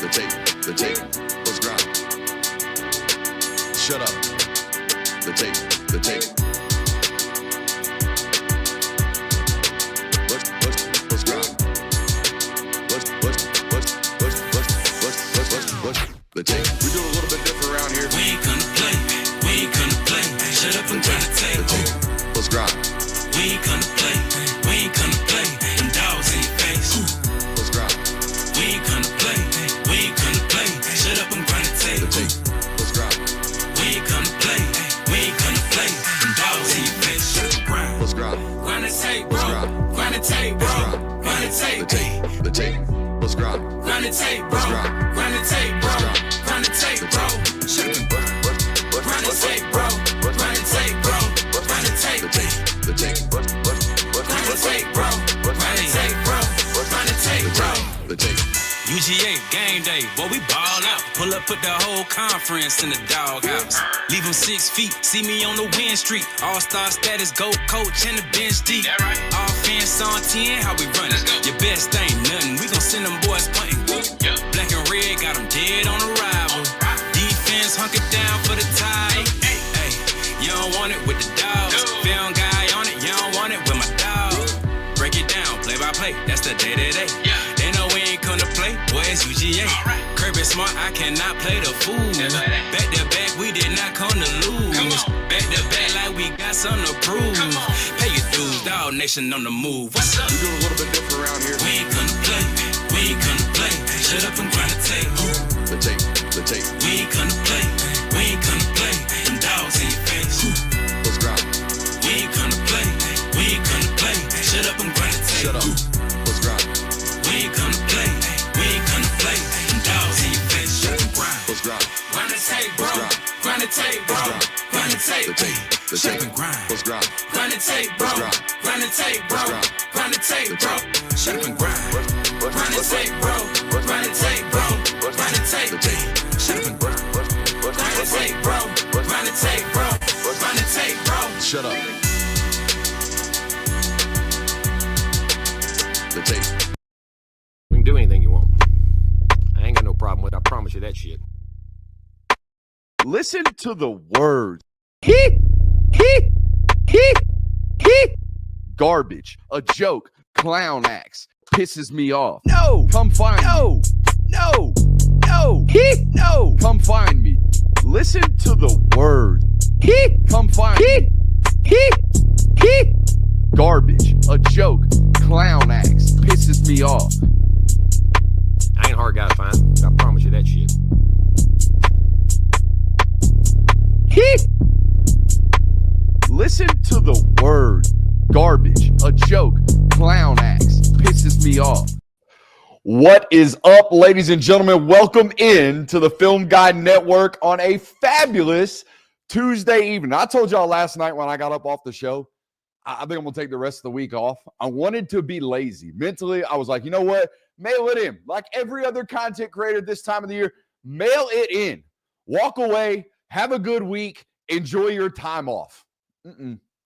The tape, let's grind. Shut up. The tape. Let's grind. The tape. We do a little bit different around here. We ain't gonna play. Shut up and grind the tape. The tape, let's grind. We ain't gonna play. Them dogs in your face. Let's grind. We ain't gonna play. Shut up and grind the tape. The tape, let's grind. We ain't gonna play. Them dogs in your face. Shut up and grind. Let's grind. Grind the tape, bro. Grind the tape, bro. Grind the tape. The tape, let's grind. Grind the tape, bro. Grind the tape, bro. Grind the tape, bro. Shut up and grind. Grind the tape, bro. Grind the tape, bro. Grind the tape. The tape, Grind the tape, bro. Grind the tape, bro. Grind the tape, bro. the tape. UGA game day, boy, we ball out. Pull up, put the whole conference in the doghouse. Leave them 6 feet, see me on the win streak. All-star status, go coach, and the bench deep. Right. Offense on 10, how we run it? Your best ain't nothing, we gon' send them boys punting. Yep. Black and red, got them dead on arrival. Defense, hunker down for the tie. Hey, you don't want it with the dogs. Film guy on it, you don't want it with my dog. Break it down, play by play, that's the day-to-day. Yeah. They know we ain't come to play, boy, it's UGA. Right. Kirby Smart, I cannot play the fool. Back to back, we did not come to lose. Back to back, like we got something to prove. Pay your dues, dog nation on the move. What's up? We do a little bit different around here. We ain't gonna play. Shut up and grind the tape. The tape. We ain't gonna play. Them dogs in your face. Let's grind. We ain't gonna play. Shut up and grind the tape. Shut up. Let's grind. We ain't gonna play. Them dogs in your face. Shut up and grind. Let's grind. Grind the tape, bro. Grind the tape, bro. Grind the tape. The Shut tape. up and grind. Let's grind. Grind the tape, bro. Grind the tape, bro. Grind the tape, bro. Shut up and grind. Grind the tape, bro. Grind the tape, bro. Grind the tape. Shut up and grind. Grind the tape, bro. Grind the tape, bro. Grind the tape, bro. Shut up. The tape. We can do anything you want. I ain't got no problem with it. I promise you that shit. Listen to the words. Garbage, a joke, clown acts, pisses me off. No, come find me. No, come find me. Listen to the words. Come find me. Garbage, a joke, clown acts, pisses me off. I ain't a hard guy to find. I promise you that shit. Listen to the words. Garbage, a joke, clown acts, pisses me off. What is up, ladies and gentlemen? Welcome in to the Film Guide Network on a fabulous Tuesday evening. I told y'all last night when I got up off the show, I think I'm going to take the rest of the week off. I wanted to be lazy. Mentally, I was like, you know what? Mail it in. Like every other content creator this time of the year, mail it in. Walk away, have a good week, enjoy your time off.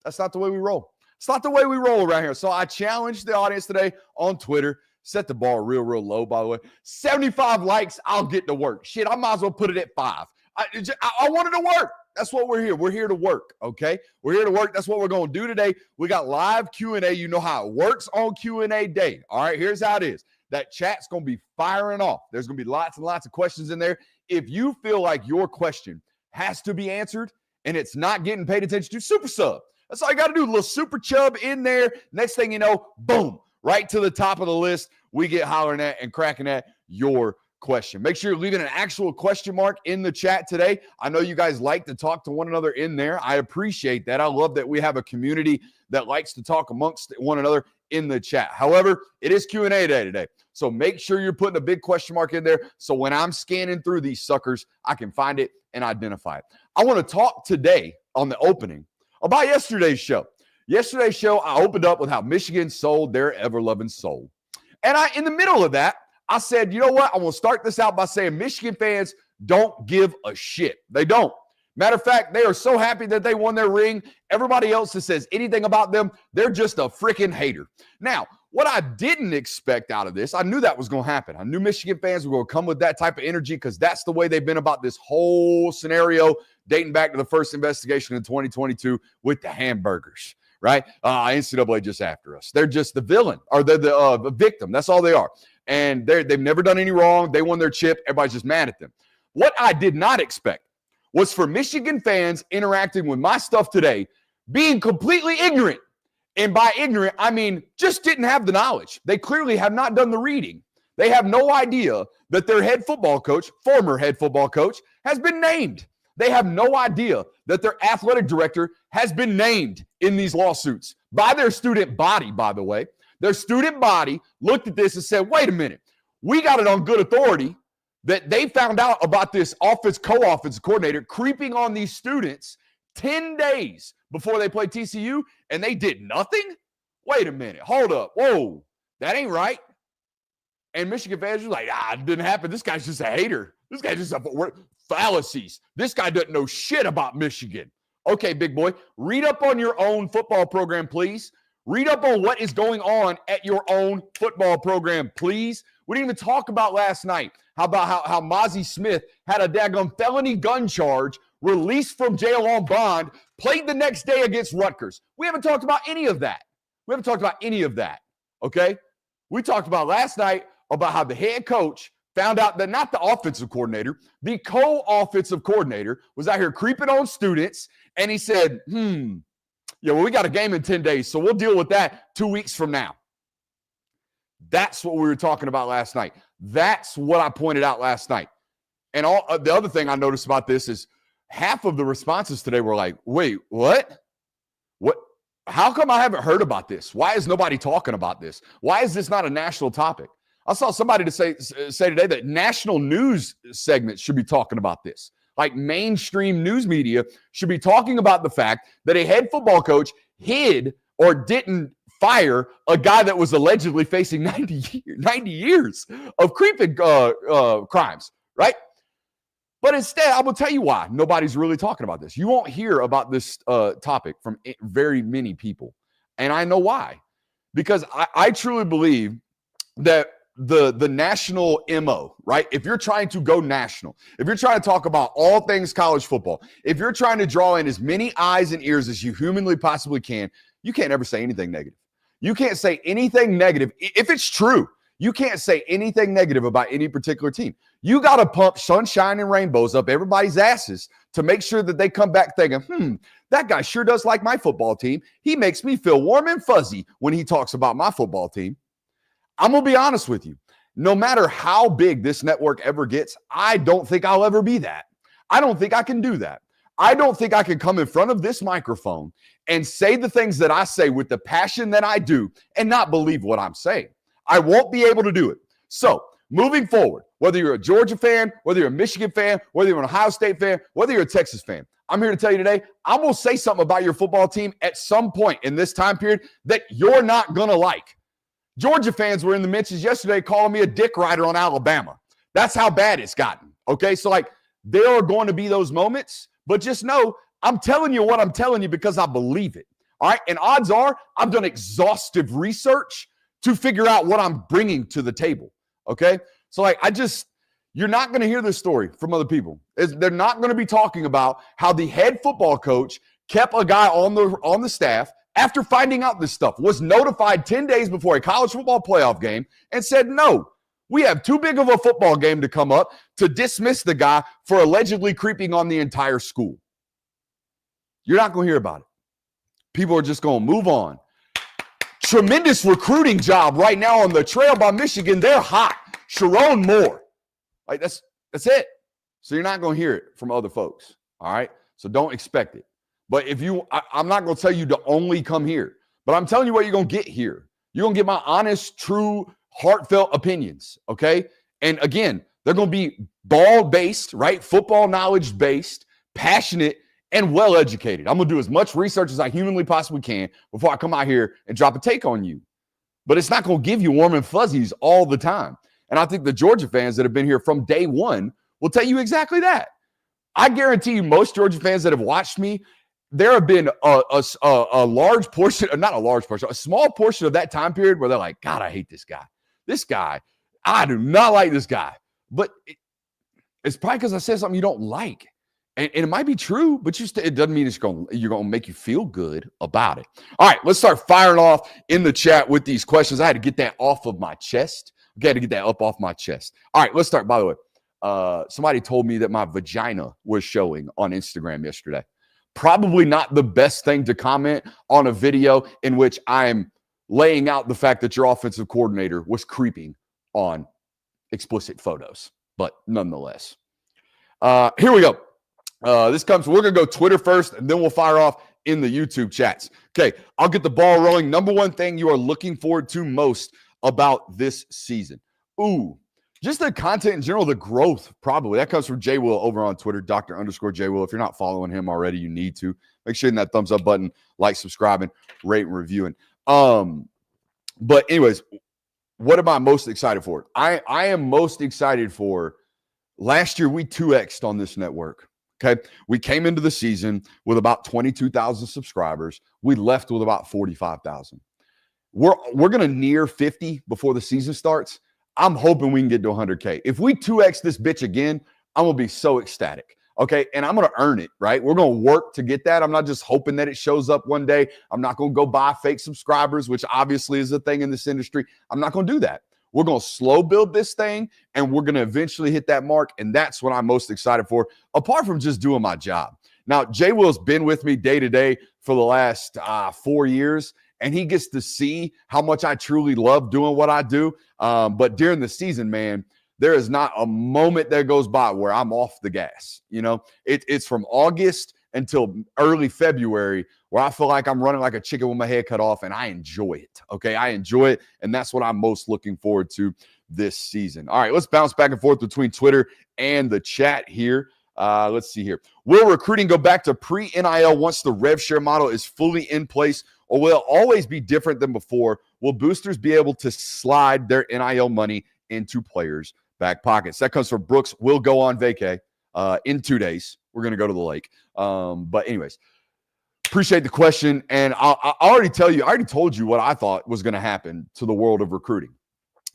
That's not the way we roll. It's not the way we roll around here. So I challenged the audience today on Twitter. Set the bar real low, by the way. 75 likes, I'll get to work. Shit, I might as well put it at 5. I wanted to work. That's what we're here. We're here to work, okay? We're here to work. That's what we're going to do today. We got live Q&A. You know how it works on Q&A day. All right, here's how it is. That chat's going to be firing off. There's going to be lots and lots of questions in there. If you feel like your question has to be answered and it's not getting paid attention to, super sub. That's all you got to do. A little super chub in there. Next thing you know, boom, right to the top of the list. We get hollering at and cracking at your question. Make sure you're leaving an actual question mark in the chat today. I know you guys like to talk to one another in there. I appreciate that. I love that we have a community that likes to talk amongst one another in the chat. However, it is Q&A day today. So make sure you're putting a big question mark in there so when I'm scanning through these suckers, I can find it and identify it. I want to talk today on the opening about yesterday's show. Yesterday's show, I opened up with how Michigan sold their ever-loving soul. And in the middle of that, I said, you know what? I want to start this out by saying Michigan fans don't give a shit. They don't. Matter of fact, they are so happy that they won their ring. Everybody else that says anything about them, they're just a freaking hater. Now, What I didn't expect out of this, I knew that was going to happen. I knew Michigan fans were going to come with that type of energy because that's the way they've been about this whole scenario dating back to the first investigation in 2022 with the hamburgers, right? NCAA just after us. They're just the villain, or they're the victim. That's all they are. And they've never done any wrong. They won their chip. Everybody's just mad at them. What I did not expect was for Michigan fans interacting with my stuff today being completely ignorant. And by ignorant, I mean just didn't have the knowledge. They clearly have not done the reading. They have no idea that their head football coach, former head football coach, has been named. They have no idea that their athletic director has been named in these lawsuits by their student body, by the way. Their student body looked at this and said, wait a minute, we got it on good authority that they found out about this co-offensive coordinator creeping on these students 10 days before they played TCU, and they did nothing? Wait a minute. Hold up. Whoa, that ain't right. And Michigan fans are like, it didn't happen. This guy's just a hater. This guy's just fallacies. This guy doesn't know shit about Michigan. Okay, big boy, read up on your own football program, please. Read up on what is going on at your own football program, please. We didn't even talk about last night how Mozzie Smith had a daggone felony gun charge released from jail on bond, played the next day against Rutgers. We haven't talked about any of that. Okay? We talked about last night about how the head coach found out that not the offensive coordinator, the co-offensive coordinator was out here creeping on students, and he said, we got a game in 10 days, so we'll deal with that 2 weeks from now. That's what we were talking about last night. That's what I pointed out last night. And the other thing I noticed about this is half of the responses today were like, wait, what? What? How come I haven't heard about this? Why is nobody talking about this? Why is this not a national topic? I saw somebody to say today that national news segments should be talking about this. Like mainstream news media should be talking about the fact that a head football coach hid or didn't fire a guy that was allegedly facing 90 years of creeping crimes, right? But instead, I will tell you why nobody's really talking about this. You won't hear about this topic from very many people. And I know why. Because I truly believe that the national MO, right? If you're trying to go national, if you're trying to talk about all things college football, if you're trying to draw in as many eyes and ears as you humanly possibly can, you can't ever say anything negative. You can't say anything negative. If it's true, you can't say anything negative about any particular team. You got to pump sunshine and rainbows up everybody's asses to make sure that they come back thinking, that guy sure does like my football team. He makes me feel warm and fuzzy when he talks about my football team. I'm going to be honest with you. No matter how big this network ever gets, I don't think I'll ever be that. I don't think I can do that. I don't think I can come in front of this microphone and say the things that I say with the passion that I do and not believe what I'm saying. I won't be able to do it. So moving forward, whether you're a Georgia fan, whether you're a Michigan fan, whether you're an Ohio State fan, whether you're a Texas fan, I'm here to tell you today, I'm going to say something about your football team at some point in this time period that you're not going to like. Georgia fans were in the mentions yesterday calling me a dick rider on Alabama. That's how bad it's gotten. Okay, so there are going to be those moments, but just know I'm telling you what I'm telling you because I believe it. All right, and odds are I've done exhaustive research to figure out what I'm bringing to the table. Okay, so you're not going to hear this story from other people. They're not going to be talking about how the head football coach kept a guy on the staff after finding out this stuff, was notified 10 days before a college football playoff game and said, no, we have too big of a football game to come up to dismiss the guy for allegedly creeping on the entire school. You're not going to hear about it. People are just going to move on. Tremendous recruiting job right now on the trail by Michigan. They're hot. Sharon Moore. That's it. So you're not going to hear it from other folks. All right. So don't expect it. But I'm not going to tell you to only come here, but I'm telling you what you're going to get here. You're going to get my honest, true, heartfelt opinions. Okay. And again, they're going to be ball-based, right? Football knowledge-based, passionate, and well-educated. I'm going to do as much research as I humanly possibly can before I come out here and drop a take on you. But it's not going to give you warm and fuzzies all the time. And I think the Georgia fans that have been here from day one will tell you exactly that. I guarantee you most Georgia fans that have watched me there have been a large portion, not a large portion, a small portion of that time period where they're like, God, I hate this guy. This guy, I do not like this guy. But it's probably because I said something you don't like. And it might be true, but it doesn't mean you're going to make you feel good about it. All right, let's start firing off in the chat with these questions. I had to get that off of my chest. Okay, to get that up off my chest. All right, let's start. By the way, somebody told me that my vagina was showing on Instagram yesterday. Probably not the best thing to comment on a video in which I'm laying out the fact that your offensive coordinator was creeping on explicit photos. But nonetheless, here we go. We're going to go Twitter first, and then we'll fire off in the YouTube chats. Okay, I'll get the ball rolling. Number one thing you are looking forward to most about this season. Just the content in general, the growth, probably. That comes from J Will over on Twitter, Dr._J Will. If you're not following him already, you need to. Make sure you hit that thumbs up button, like, subscribing, rate, and reviewing. But anyways, what am I most excited for? I am most excited for last year we 2x'd on this network. Okay. We came into the season with about 22,000 subscribers. We left with about 45,000. We're going to near 50 before the season starts. I'm hoping we can get to 100K. If we 2x this bitch again, I'm going to be so ecstatic. Okay. And I'm going to earn it, right? We're going to work to get that. I'm not just hoping that it shows up one day. I'm not going to go buy fake subscribers, which obviously is a thing in this industry. I'm not going to do that. We're going to slow build this thing, and we're going to eventually hit that mark. And that's what I'm most excited for, apart from just doing my job. Now, J Will's been with me day to day for the last 4 years, and he gets to see how much I truly love doing what I do. But during the season, man, there is not a moment that goes by where I'm off the gas. You know, it's from August until early February where I feel like I'm running like a chicken with my head cut off, and I enjoy it. Okay, I enjoy it, and that's what I'm most looking forward to this season. All right, let's bounce back and forth between Twitter and the chat here. Let's see here. Will recruiting go back to pre-NIL once the Revshare model is fully in place, or will it always be different than before? Will boosters be able to slide their NIL money into players' back pockets? That comes from Brooks. We'll go on vacay in 2 days. We're going to go to the lake. But anyways, appreciate the question. And I already told you what I thought was going to happen to the world of recruiting.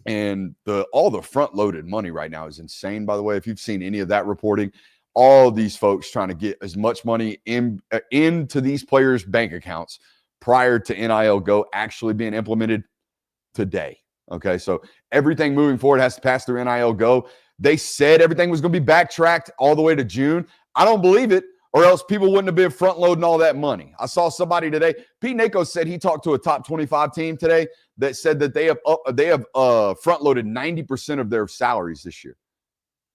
And all the front-loaded money right now is insane, by the way. If you've seen any of that reporting, all of these folks trying to get as much money into these players' bank accounts prior to NIL Go actually being implemented today. Okay, so everything moving forward has to pass through NIL Go. They said everything was going to be backtracked all the way to June. I don't believe it, or else people wouldn't have been front-loading all that money. I saw somebody today. Pete Nako said he talked to a top 25 team today that said that they have front-loaded 90% of their salaries this year.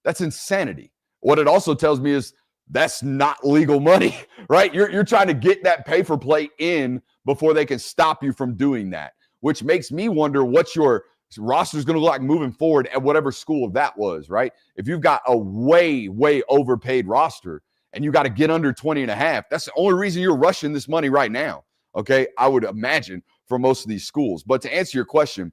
That's insanity. What it also tells me is that's not legal money, right? You're trying to get that pay-for-play in before they can stop you from doing that, which makes me wonder what your roster is going to look like moving forward at whatever school that was, right? If you've got a way, way overpaid roster and you got to get under 20 and a half, that's the only reason you're rushing this money right now, okay? I would imagine for most of these schools. But to answer your question,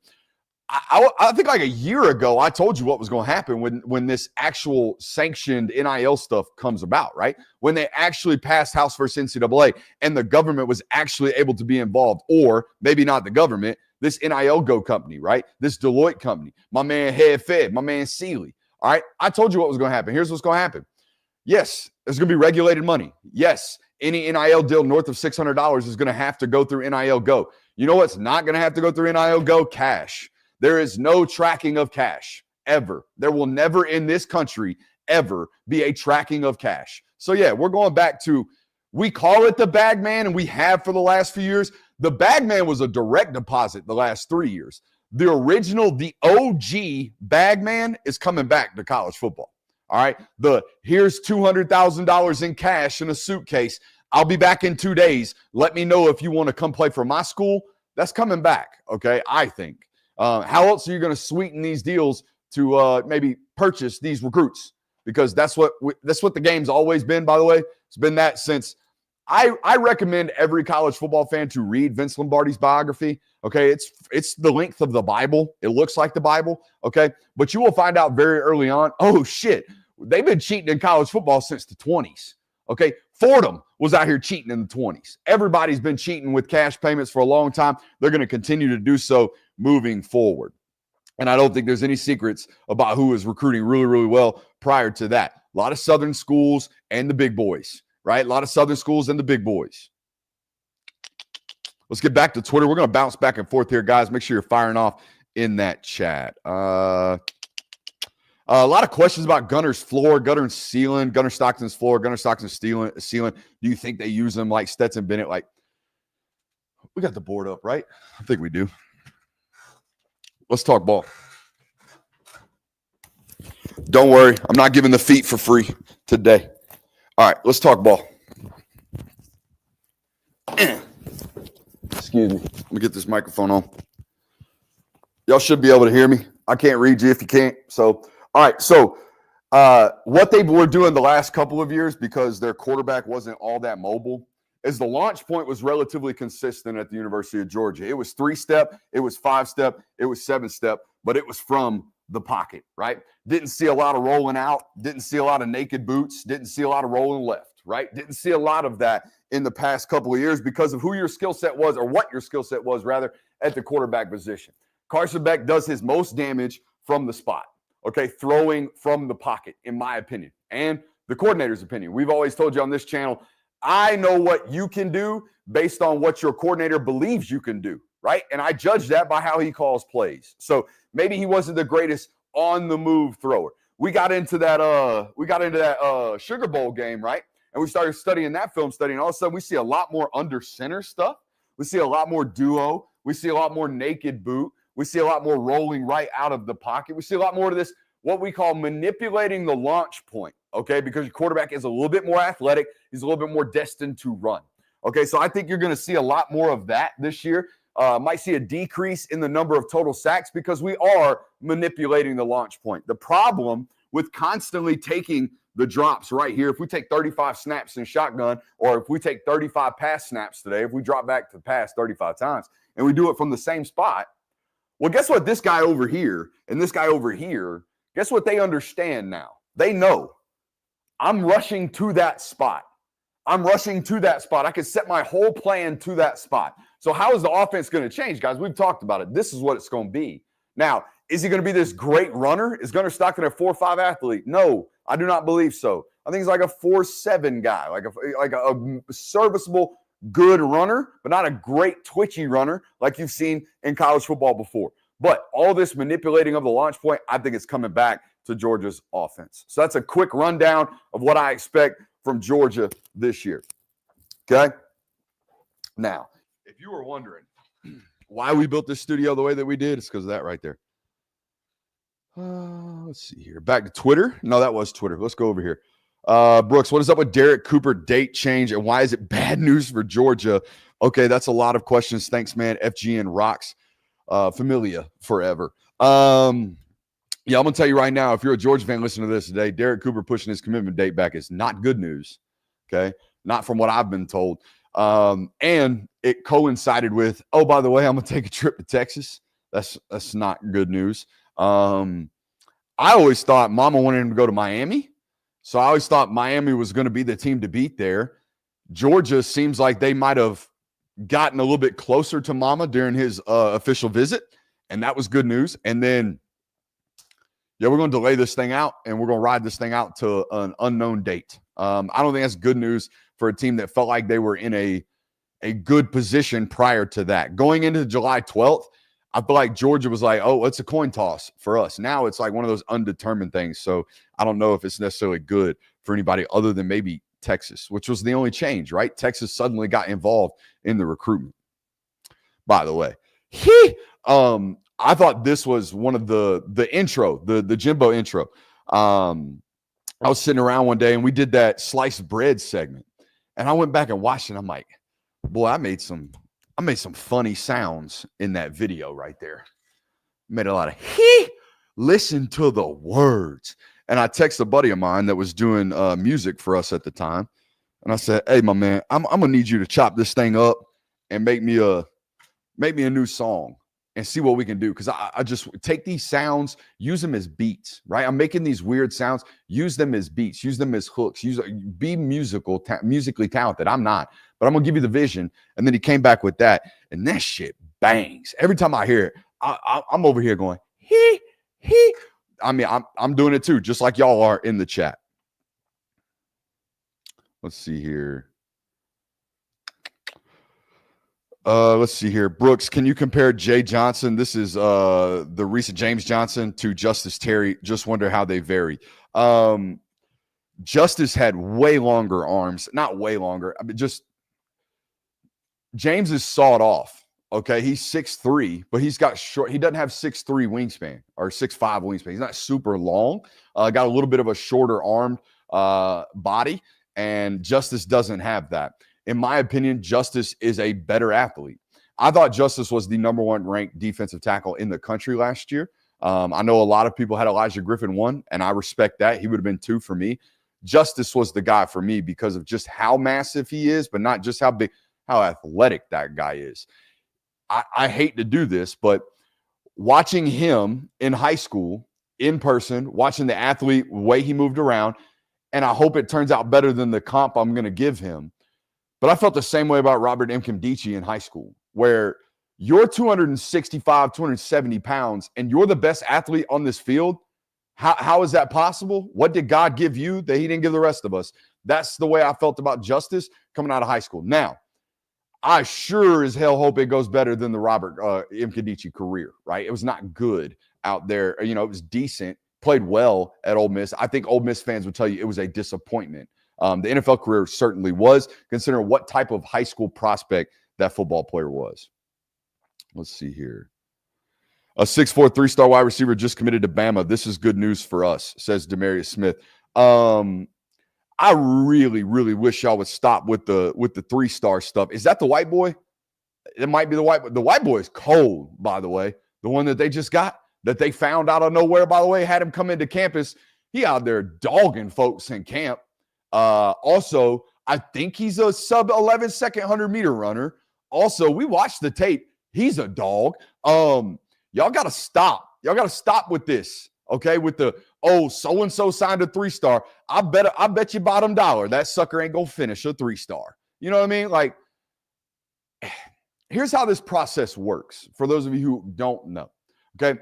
I think like a year ago, I told you what was going to happen when this actual sanctioned NIL stuff comes about, right? When they actually passed House versus NCAA and the government was actually able to be involved, or maybe not the government, this NIL Go company, right? This Deloitte company, my man Head Fed, my man Seeley, all right? I told you what was going to happen. Here's what's going to happen. Yes, there's going to be regulated money. Yes, any NIL deal north of $600 is going to have to go through NIL Go. You know what's not going to have to go through NIL Go? Cash. There is no tracking of cash, ever. There will never in this country ever be a tracking of cash. So, yeah, we're going back to, we call it the bag man, and we have for the last few years. The bag man was a direct deposit the last 3 years. The original, the OG bag man is coming back to college football. All right. Here's $200,000 in cash in a suitcase. I'll be back in 2 days. Let me know if you want to come play for my school. That's coming back. Okay. I think. How else are you going to sweeten these deals to maybe purchase these recruits? Because that's what the game's always been, by the way. It's been that since I recommend every college football fan to read Vince Lombardi's biography. Okay, it's the length of the Bible. It looks like the Bible. Okay, but you will find out very early on, oh shit, they've been cheating in college football since the 20s. Okay, Fordham was out here cheating in the 20s. Everybody's been cheating with cash payments for a long time. They're going to continue to do so moving forward. And I don't think there's any secrets about who was recruiting really, really well prior to that. A lot of Southern schools and the big boys, right? A lot of Southern schools and the big boys. Let's get back to Twitter. We're going to bounce back and forth here, guys. Make sure you're firing off in that chat. A lot of questions about Gunner's floor, Gunner ceiling, Gunner Stockton's floor, Gunner Stockton's ceiling. Do you think they use them like Stetson Bennett? Like, we got the board up, right? I think we do. Let's talk ball. Don't worry. I'm not giving the feet for free today. All right, let's talk ball. Excuse me. Let me get this microphone on. Y'all should be able to hear me. I can't read you if you can't. So, all right. So, what they were doing the last couple of years, because their quarterback wasn't all that mobile, is the launch point was relatively consistent at the University of Georgia. It was 3-step, it was 5-step, it was 7-step, but it was from the pocket, right? Didn't see a lot of rolling out, didn't see a lot of naked boots, didn't see a lot of rolling left, right? Didn't see a lot of that in the past couple of years because of who your skill set was, or what your skill set was, rather, at the quarterback position. Carson Beck does his most damage from the spot, okay? Throwing from the pocket, in my opinion, and the coordinator's opinion. We've always told you on this channel, I know what you can do based on what your coordinator believes you can do, right? And I judge that by how he calls plays. So maybe he wasn't the greatest on-the-move thrower. We got into that Sugar Bowl game, right? And we started studying that film study, and all of a sudden we see a lot more under center stuff. We see a lot more duo. We see a lot more naked boot. We see a lot more rolling right out of the pocket. We see a lot more of this, what we call manipulating the launch point, okay? Because your quarterback is a little bit more athletic. He's a little bit more destined to run, okay? So I think you're going to see a lot more of that this year. Might see a decrease in the number of total sacks because we are manipulating the launch point. The problem with constantly taking the drops right here, if we take 35 snaps in shotgun, or if we take 35 pass snaps today, if we drop back to the pass 35 times, and we do it from the same spot, well, guess what? This guy over here and this guy over here, guess what they understand now? They know I'm rushing to that spot. I'm rushing to that spot. I can set my whole plan to that spot. So how is the offense going to change, guys? We've talked about it. This is what it's going to be. Now, is he going to be this great runner? Is Gunner Stockton a 4.5 athlete? No, I do not believe so. I think he's like a 4.7 guy, like a serviceable, good runner, but not a great twitchy runner like you've seen in college football before. But all this manipulating of the launch point, I think it's coming back to Georgia's offense. So that's a quick rundown of what I expect from Georgia this year. Okay? Now, if you were wondering why we built this studio the way that we did, it's because of that right there. Let's see here. Back to Twitter. No, that was Twitter. Let's go over here. Brooks, what is up with Derek Cooper date change, and why is it bad news for Georgia? Okay, that's a lot of questions. Thanks, man. FGN rocks. Familia forever. Yeah, I'm going to tell you right now, if you're a Georgia fan listening to this today, Derek Cooper pushing his commitment date back is not good news, okay? Not from what I've been told. And it coincided with, oh, by the way, I'm going to take a trip to Texas. That's not good news. I always thought Mama wanted him to go to Miami, so I always thought Miami was going to be the team to beat there. Georgia seems like they might have gotten a little bit closer to Mama during his official visit, and that was good news. And then, yeah, we're going to delay this thing out, and we're going to ride this thing out to an unknown date. I don't think that's good news for a team that felt like they were in a good position prior to that. Going into July 12th, I feel like Georgia was like, oh, it's a coin toss for us. Now it's like one of those undetermined things. So I don't know if it's necessarily good for anybody other than maybe Texas, which was the only change, right? Texas suddenly got involved in the recruitment. By the way, I thought this was one of the intro, the Jimbo intro. I was sitting around one day and we did that sliced bread segment, and I went back and watched it. And I'm like, boy, I made some funny sounds in that video right there. Made a lot of listen to the words. And I texted a buddy of mine that was doing music for us at the time. And I said, hey, my man, I'm going to need you to chop this thing up and make me a new song. and see what we can do. Because I just take these sounds, use them as beats, right? I'm making these weird sounds, use them as beats, use them as hooks, be musically talented. I'm not, but I'm going to give you the vision. And then he came back with that, and that shit bangs. Every time I hear it, I'm over here going, he. I mean, I'm doing it too, just like y'all are in the chat. Let's see here. Let's see here. Brooks, can you compare Jay Johnson? This is the recent James Johnson to Justice Terry. Just wonder how they vary. Justice had way longer arms. Not way longer. I mean, just James is sawed off. Okay, he's 6'3", but he's got short. He doesn't have 6'3" wingspan or 6'5" wingspan. He's not super long. Got a little bit of a shorter armed body, and Justice doesn't have that. In my opinion, Justice is a better athlete. I thought Justice was the number 1 ranked defensive tackle in the country last year. I know a lot of people had Elijah Griffin 1, and I respect that. He would have been 2 for me. Justice was the guy for me because of just how massive he is, but not just how big, how athletic that guy is. I hate to do this, but watching him in high school, in person, watching the athlete, the way he moved around, and I hope it turns out better than the comp I'm going to give him. But I felt the same way about Robert Nkemdiche in high school, where you're 265, 270 pounds, and you're the best athlete on this field. How is that possible? What did God give you that he didn't give the rest of us? That's the way I felt about Justice coming out of high school. Now, I sure as hell hope it goes better than the Robert Nkemdiche career, right? It was not good out there. You know, it was decent, played well at Ole Miss. I think Ole Miss fans would tell you it was a disappointment. The NFL career certainly was, considering what type of high school prospect that football player was. Let's see here. A 6'4", 3-star wide receiver just committed to Bama. This is good news for us, says Demarius Smith. I really, really wish y'all would stop with the 3-star stuff. Is that the white boy? It might be the white boy. The white boy is cold, by the way. The one that they just got, that they found out of nowhere, by the way, had him come into campus. He out there dogging folks in camp. Also, I think he's a sub 11 second 100-meter runner. Also, we watched the tape. He's a dog. Y'all got to stop. Y'all got to stop with this. Okay, with the, oh, so-and-so signed a 3-star. I bet you bottom dollar that sucker ain't going to finish a 3-star. You know what I mean? Like, here's how this process works for those of you who don't know. Okay,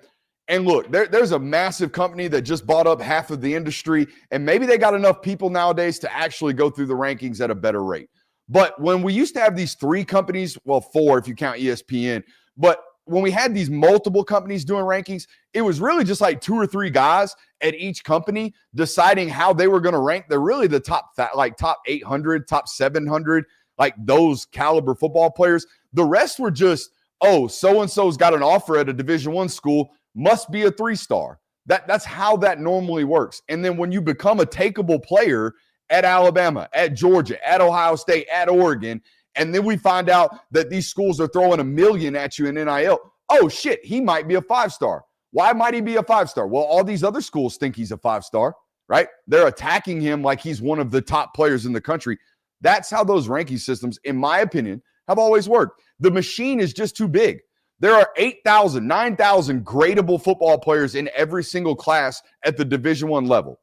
and look, there's a massive company that just bought up half of the industry, and maybe they got enough people nowadays to actually go through the rankings at a better rate. But when we used to have these 3 companies, well, 4 if you count ESPN, but when we had these multiple companies doing rankings, it was really just like 2 or 3 guys at each company deciding how they were going to rank. They're really the top 800, top 700, like those caliber football players. The rest were just, oh, so-and-so's got an offer at a Division I school, must be a 3-star. That's how that normally works. And then when you become a takeable player at Alabama, at Georgia, at Ohio State, at Oregon, and then we find out that these schools are throwing $1 million at you in NIL. Oh, shit, he might be a 5-star. Why might he be a 5-star? Well, all these other schools think he's a 5-star, right? They're attacking him like he's one of the top players in the country. That's how those ranking systems, in my opinion, have always worked. The machine is just too big. There are 8,000, 9,000 gradable football players in every single class at the Division I level.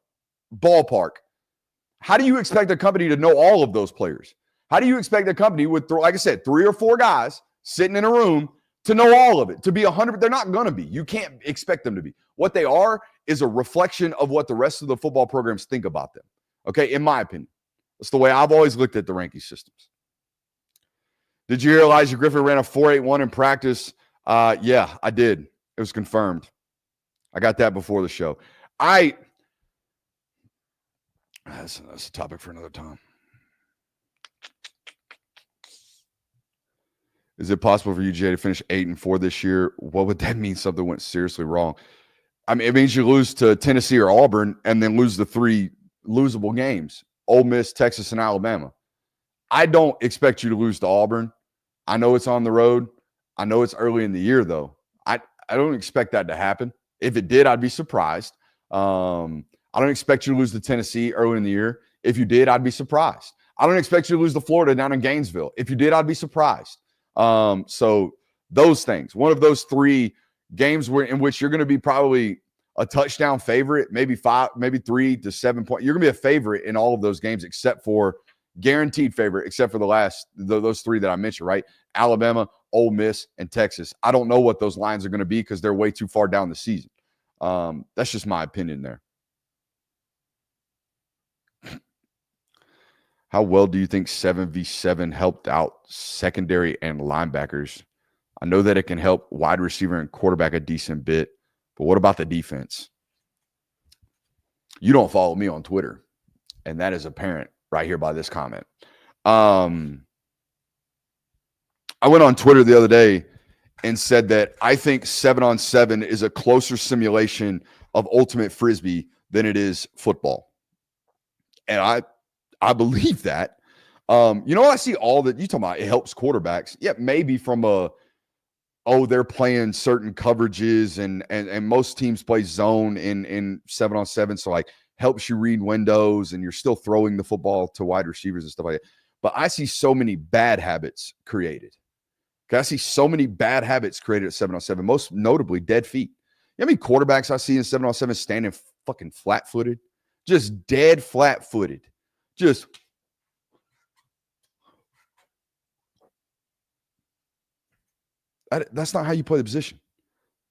Ballpark. How do you expect a company to know all of those players? How do you expect a company with, like I said, 3 or 4 guys sitting in a room to know all of it, to be 100? They're not going to be. You can't expect them to be. What they are is a reflection of what the rest of the football programs think about them. Okay, in my opinion. That's the way I've always looked at the ranking systems. Did you hear Elijah Griffin ran a 4.81 in practice? Yeah, I did. It was confirmed. I got that before the show. That's a topic for another time. Is it possible for UGA to finish 8-4 this year? What would that mean? Something went seriously wrong. I mean, it means you lose to Tennessee or Auburn and then lose the 3 losable games: Ole Miss, Texas, and Alabama. I don't expect you to lose to Auburn. I know it's on the road. I know it's early in the year, though. I don't expect that to happen. If it did, I'd be surprised. I don't expect you to lose to Tennessee early in the year. If you did, I'd be surprised. I don't expect you to lose to Florida down in Gainesville. If you did, I'd be surprised. So Those things. One of those 3 games in which you're going to be probably a touchdown favorite, maybe 3 to 7 points. You're going to be a favorite in all of those games except for guaranteed favorite, except for those 3 that I mentioned, right? Alabama, Ole Miss, and Texas. I don't know what those lines are going to be because they're way too far down the season. That's just my opinion there. How well do you think 7v7 helped out secondary and linebackers? I know that it can help wide receiver and quarterback a decent bit, but what about the defense? You don't follow me on Twitter, and that is apparent right here by this comment. I went on Twitter the other day and said that I think 7-on-7 is a closer simulation of ultimate frisbee than it is football. And I believe that. I see all that you talking about. It helps quarterbacks. Yeah, maybe from they're playing certain coverages and most teams play zone in 7-on-7. So like helps you read windows and you're still throwing the football to wide receivers and stuff like that. But I see so many bad habits created. Okay, I see so many bad habits created at 7-on-7, most notably dead feet. You know how many quarterbacks I see in 7-on-7 standing fucking flat-footed? Just dead flat-footed. Just that's not how you play the position.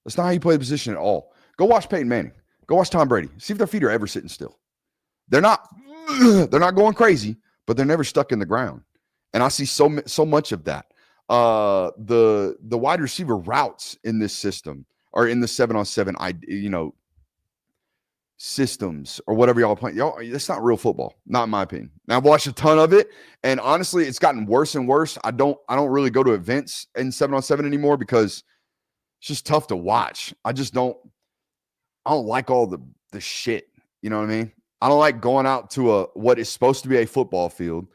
That's not how you play the position at all. Go watch Peyton Manning. Go watch Tom Brady. See if their feet are ever sitting still. They're not going crazy, but they're never stuck in the ground. And I see so much of that. The wide receiver routes in this system or in the 7-on-7, systems or whatever y'all playing. Y'all, that's not real football, not in my opinion. Now I've watched a ton of it, and honestly, it's gotten worse and worse. I don't really go to events in 7-on-7 anymore because it's just tough to watch. I don't like all the shit. You know what I mean? I don't like going out to what is supposed to be a football field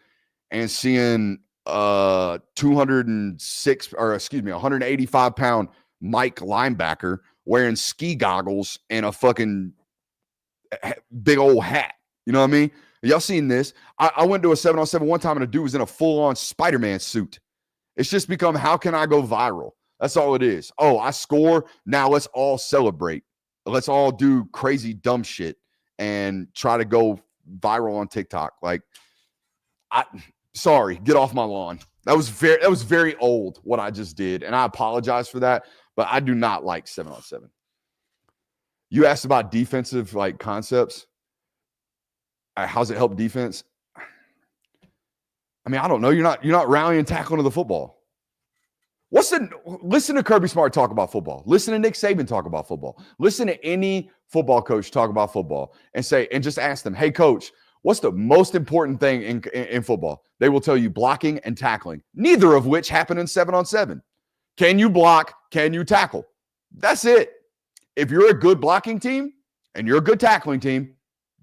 and seeing 185 pound Mike linebacker wearing ski goggles and a fucking big old hat. You know what I mean? Y'all seen this? I went to a 7-on-7 one time and a dude was in a full-on Spider-Man suit. It's just become, how can I go viral? That's all it is. Oh, I score. Now let's all celebrate. Let's all do crazy dumb shit and try to go viral on TikTok. Like, sorry, get off my lawn. That was very old what I just did, and I apologize for that, but I do not like 7-on-7. You asked about defensive concepts. How's it help defense? I mean, I don't know. You're not rallying and tackling to the football. Listen to Kirby Smart talk about football. Listen to Nick Saban talk about football. Listen to any football coach talk about football and just ask them, hey, coach, what's the most important thing in football? They will tell you blocking and tackling, neither of which happen in 7-on-7. Can you block? Can you tackle? That's it. If you're a good blocking team and you're a good tackling team,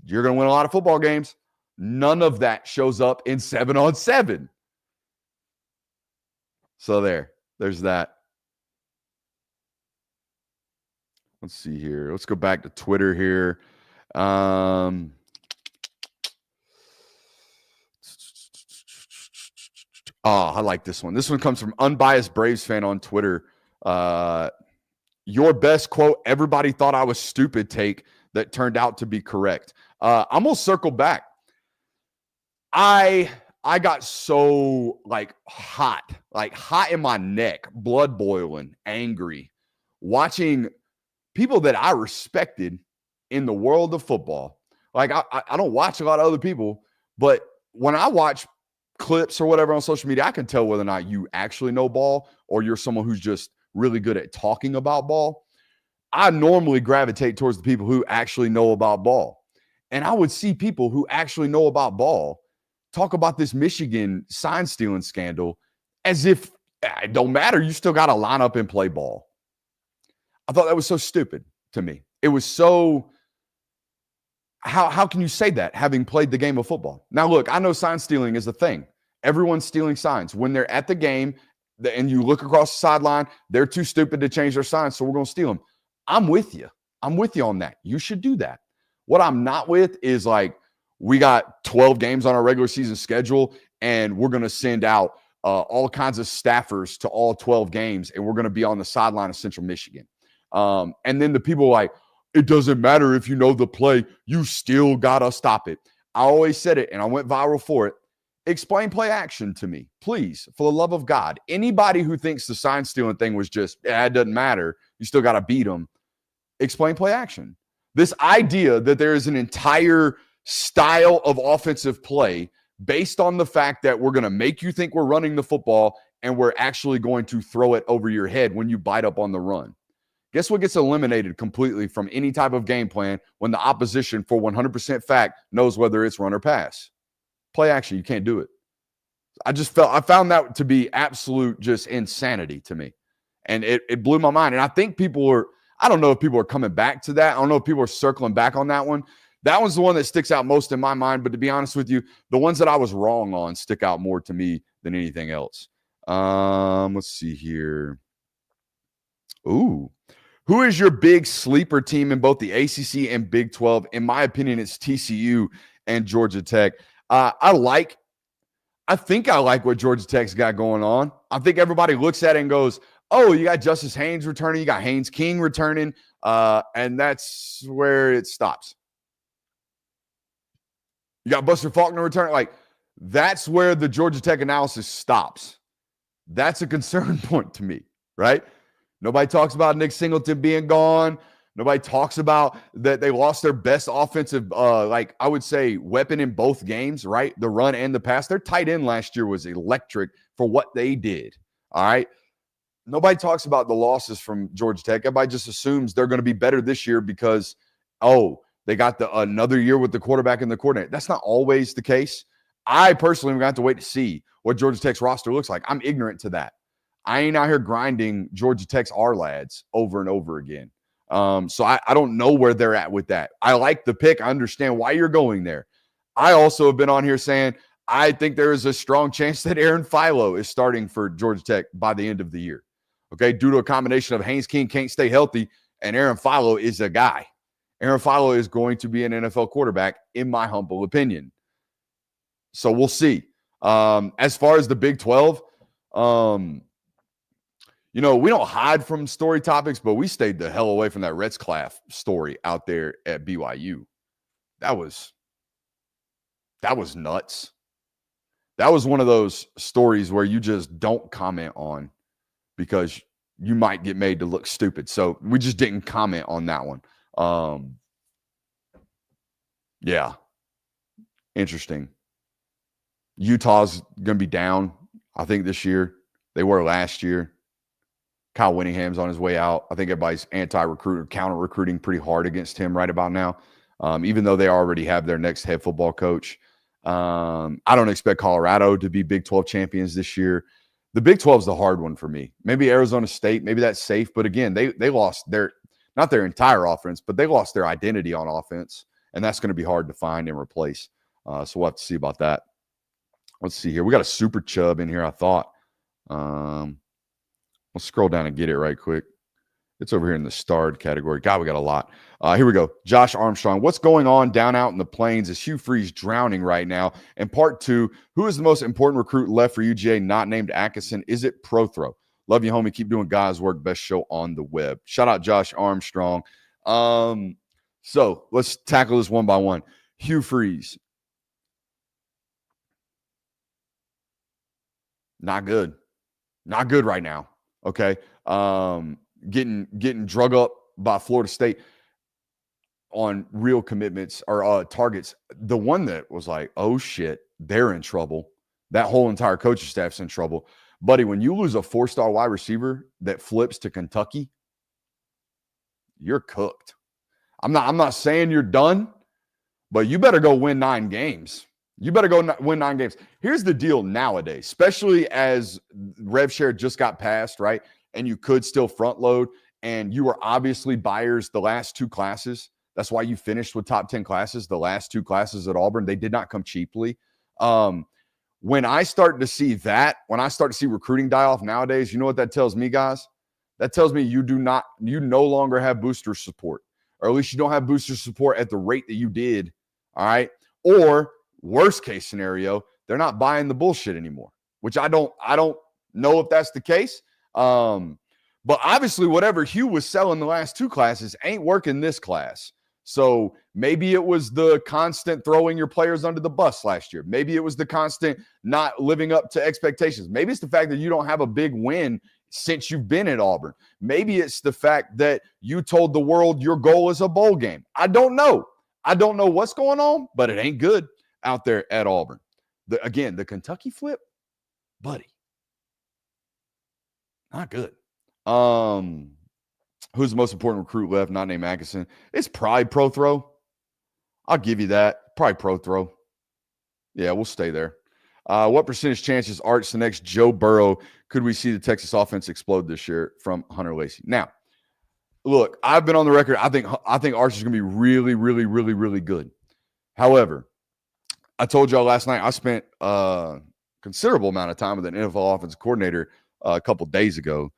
you're going to win a lot of football games. None of that shows up in 7-on-7. So there's that. Let's see here. Let's go back to Twitter here. I like this one. This one comes from Unbiased Braves fan on Twitter. Your best quote, everybody thought I was stupid take that turned out to be correct. I'm going to circle back. I got so hot in my neck, blood boiling, angry, watching people that I respected in the world of football. Like I don't watch a lot of other people, but when I watch clips or whatever on social media, I can tell whether or not you actually know ball or you're someone who's just really good at talking about ball. I normally gravitate towards the people who actually know about ball. And I would see people who actually know about ball talk about this Michigan sign stealing scandal as if it don't matter. You still got to line up and play ball. I thought that was so stupid to me. It was so, how can you say that having played the game of football? Now, look, I know sign stealing is a thing. Everyone's stealing signs. When they're at the game and you look across the sideline, they're too stupid to change their signs, so we're going to steal them. I'm with you. I'm with you on that. You should do that. What I'm not with is we got 12 games on our regular season schedule and we're going to send out all kinds of staffers to all 12 games, and we're going to be on the sideline of Central Michigan. And then the people are like, it doesn't matter if you know the play, you still got to stop it. I always said it, and I went viral for it. Explain play action to me, please, for the love of God. Anybody who thinks the sign stealing thing was just, it doesn't matter, you still got to beat them. Explain play action. This idea that there is an entire style of offensive play based on the fact that we're going to make you think we're running the football and we're actually going to throw it over your head when you bite up on the run. Guess what gets eliminated completely from any type of game plan when the opposition, for 100% fact, knows whether it's run or pass? Play action. You can't do it. I found that to be absolute just insanity to me. And it blew my mind. And I think I don't know if people are coming back to that. I don't know if people are circling back on that one. That one's the one that sticks out most in my mind. But to be honest with you, the ones that I was wrong on stick out more to me than anything else. Let's see here. Ooh. Who is your big sleeper team in both the ACC and Big 12? In my opinion, it's TCU and Georgia Tech. I think I like what Georgia Tech's got going on. I think everybody looks at it and goes, oh, you got Justice Haynes returning, you got Haynes King returning, and that's where it stops. You got Buster Faulkner returning. Like, that's where the Georgia Tech analysis stops. That's a concern point to me, right? Nobody talks about Nick Singleton being gone. Nobody talks about that they lost their best offensive, I would say, weapon in both games, right? The run and the pass. Their tight end last year was electric for what they did, all right? Nobody talks about the losses from Georgia Tech. Everybody just assumes they're going to be better this year because, they got another year with the quarterback and the coordinator. That's not always the case. I personally am going to have to wait to see what Georgia Tech's roster looks like. I'm ignorant to that. I ain't out here grinding Georgia Tech's R-lads over and over again. So I don't know where they're at with that. I like the pick. I understand why you're going there. I also have been on here saying I think there is a strong chance that Aaron Philo is starting for Georgia Tech by the end of the year. Okay, due to a combination of Haynes King can't stay healthy and Aaron Philo is a guy. Aaron Philo is going to be an NFL quarterback, in my humble opinion. So we'll see. As far as the Big 12, we don't hide from story topics, but we stayed the hell away from that Retzlaff story out there at BYU. That was nuts. That was one of those stories where you just don't comment on because you might get made to look stupid. So we just didn't comment on that one. Yeah. Interesting. Utah's going to be down, I think, this year. They were last year. Kyle Whittingham's on his way out. I think everybody's anti-recruiter, counter-recruiting pretty hard against him right about now, even though they already have their next head football coach. I don't expect Colorado to be Big 12 champions this year. The Big 12 is the hard one for me. Maybe Arizona State, maybe that's safe. But again, they lost not their entire offense, but they lost their identity on offense. And that's going to be hard to find and replace. So we'll have to see about that. Let's see here. We got a super chub in here, I thought. Let's scroll down and get it right quick. It's over here in the starred category. God, we got a lot. Here we go. Josh Armstrong. What's going on down out in the plains? Is Hugh Freeze drowning right now? And part 2, who is the most important recruit left for UGA not named Atkinson? Is it Prothro? Love you, homie. Keep doing God's work. Best show on the web. Shout out Josh Armstrong. So let's tackle this one by one. Hugh Freeze. Not good. Not good right now. Okay. Getting drug up by Florida State on real commitments or targets. The one that was like, oh shit, they're in trouble. That whole entire coaching staff's in trouble. Buddy, when you lose a 4-star wide receiver that flips to Kentucky, you're cooked. I'm not saying you're done, but you better go win 9 games. You better go win 9 games. Here's the deal nowadays, especially as Revshare just got passed, right? And you could still front load, and you were obviously buyers the last 2 classes. That's why you finished with top 10 classes. The last 2 classes at Auburn, they did not come cheaply. When I start to see that, when I start to see recruiting die off nowadays, you know what that tells me, guys? That tells me you no longer have booster support, or at least you don't have booster support at the rate that you did. All right. Or worst case scenario, they're not buying the bullshit anymore. which I don't know if that's the case. But obviously whatever Hugh was selling the last two classes ain't working this class. So maybe it was the constant throwing your players under the bus last year. Maybe it was the constant not living up to expectations. Maybe it's the fact that you don't have a big win since you've been at Auburn. Maybe it's the fact that you told the world your goal is a bowl game. I don't know. I don't know what's going on, but it ain't good out there at Auburn. Again, the Kentucky flip, buddy, not good. Who's the most important recruit left? Not named Atkinson. It's probably Pro Throw. I'll give you that. Probably Pro Throw. Yeah, we'll stay there. What percentage chances Arch the next Joe Burrow? Could we see the Texas offense explode this year from Hunter Lacey? Now, look, I've been on the record. I think Arch is going to be really, really, really, really good. However, I told y'all last night I spent a considerable amount of time with an NFL offensive coordinator a couple days ago,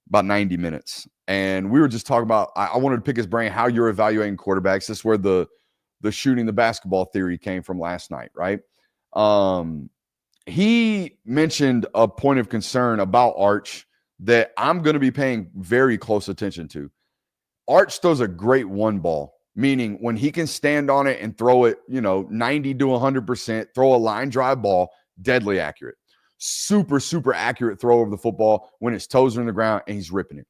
about 90 minutes. And we were just talking about, I wanted to pick his brain, how you're evaluating quarterbacks. This is where the shooting the basketball theory came from last night, right? He mentioned a point of concern about Arch that I'm going to be paying very close attention to. Arch throws a great one ball, meaning when he can stand on it and throw it, 90 to 100%, throw a line drive ball, deadly accurate. Super, super accurate throw over the football when his toes are in the ground and he's ripping it.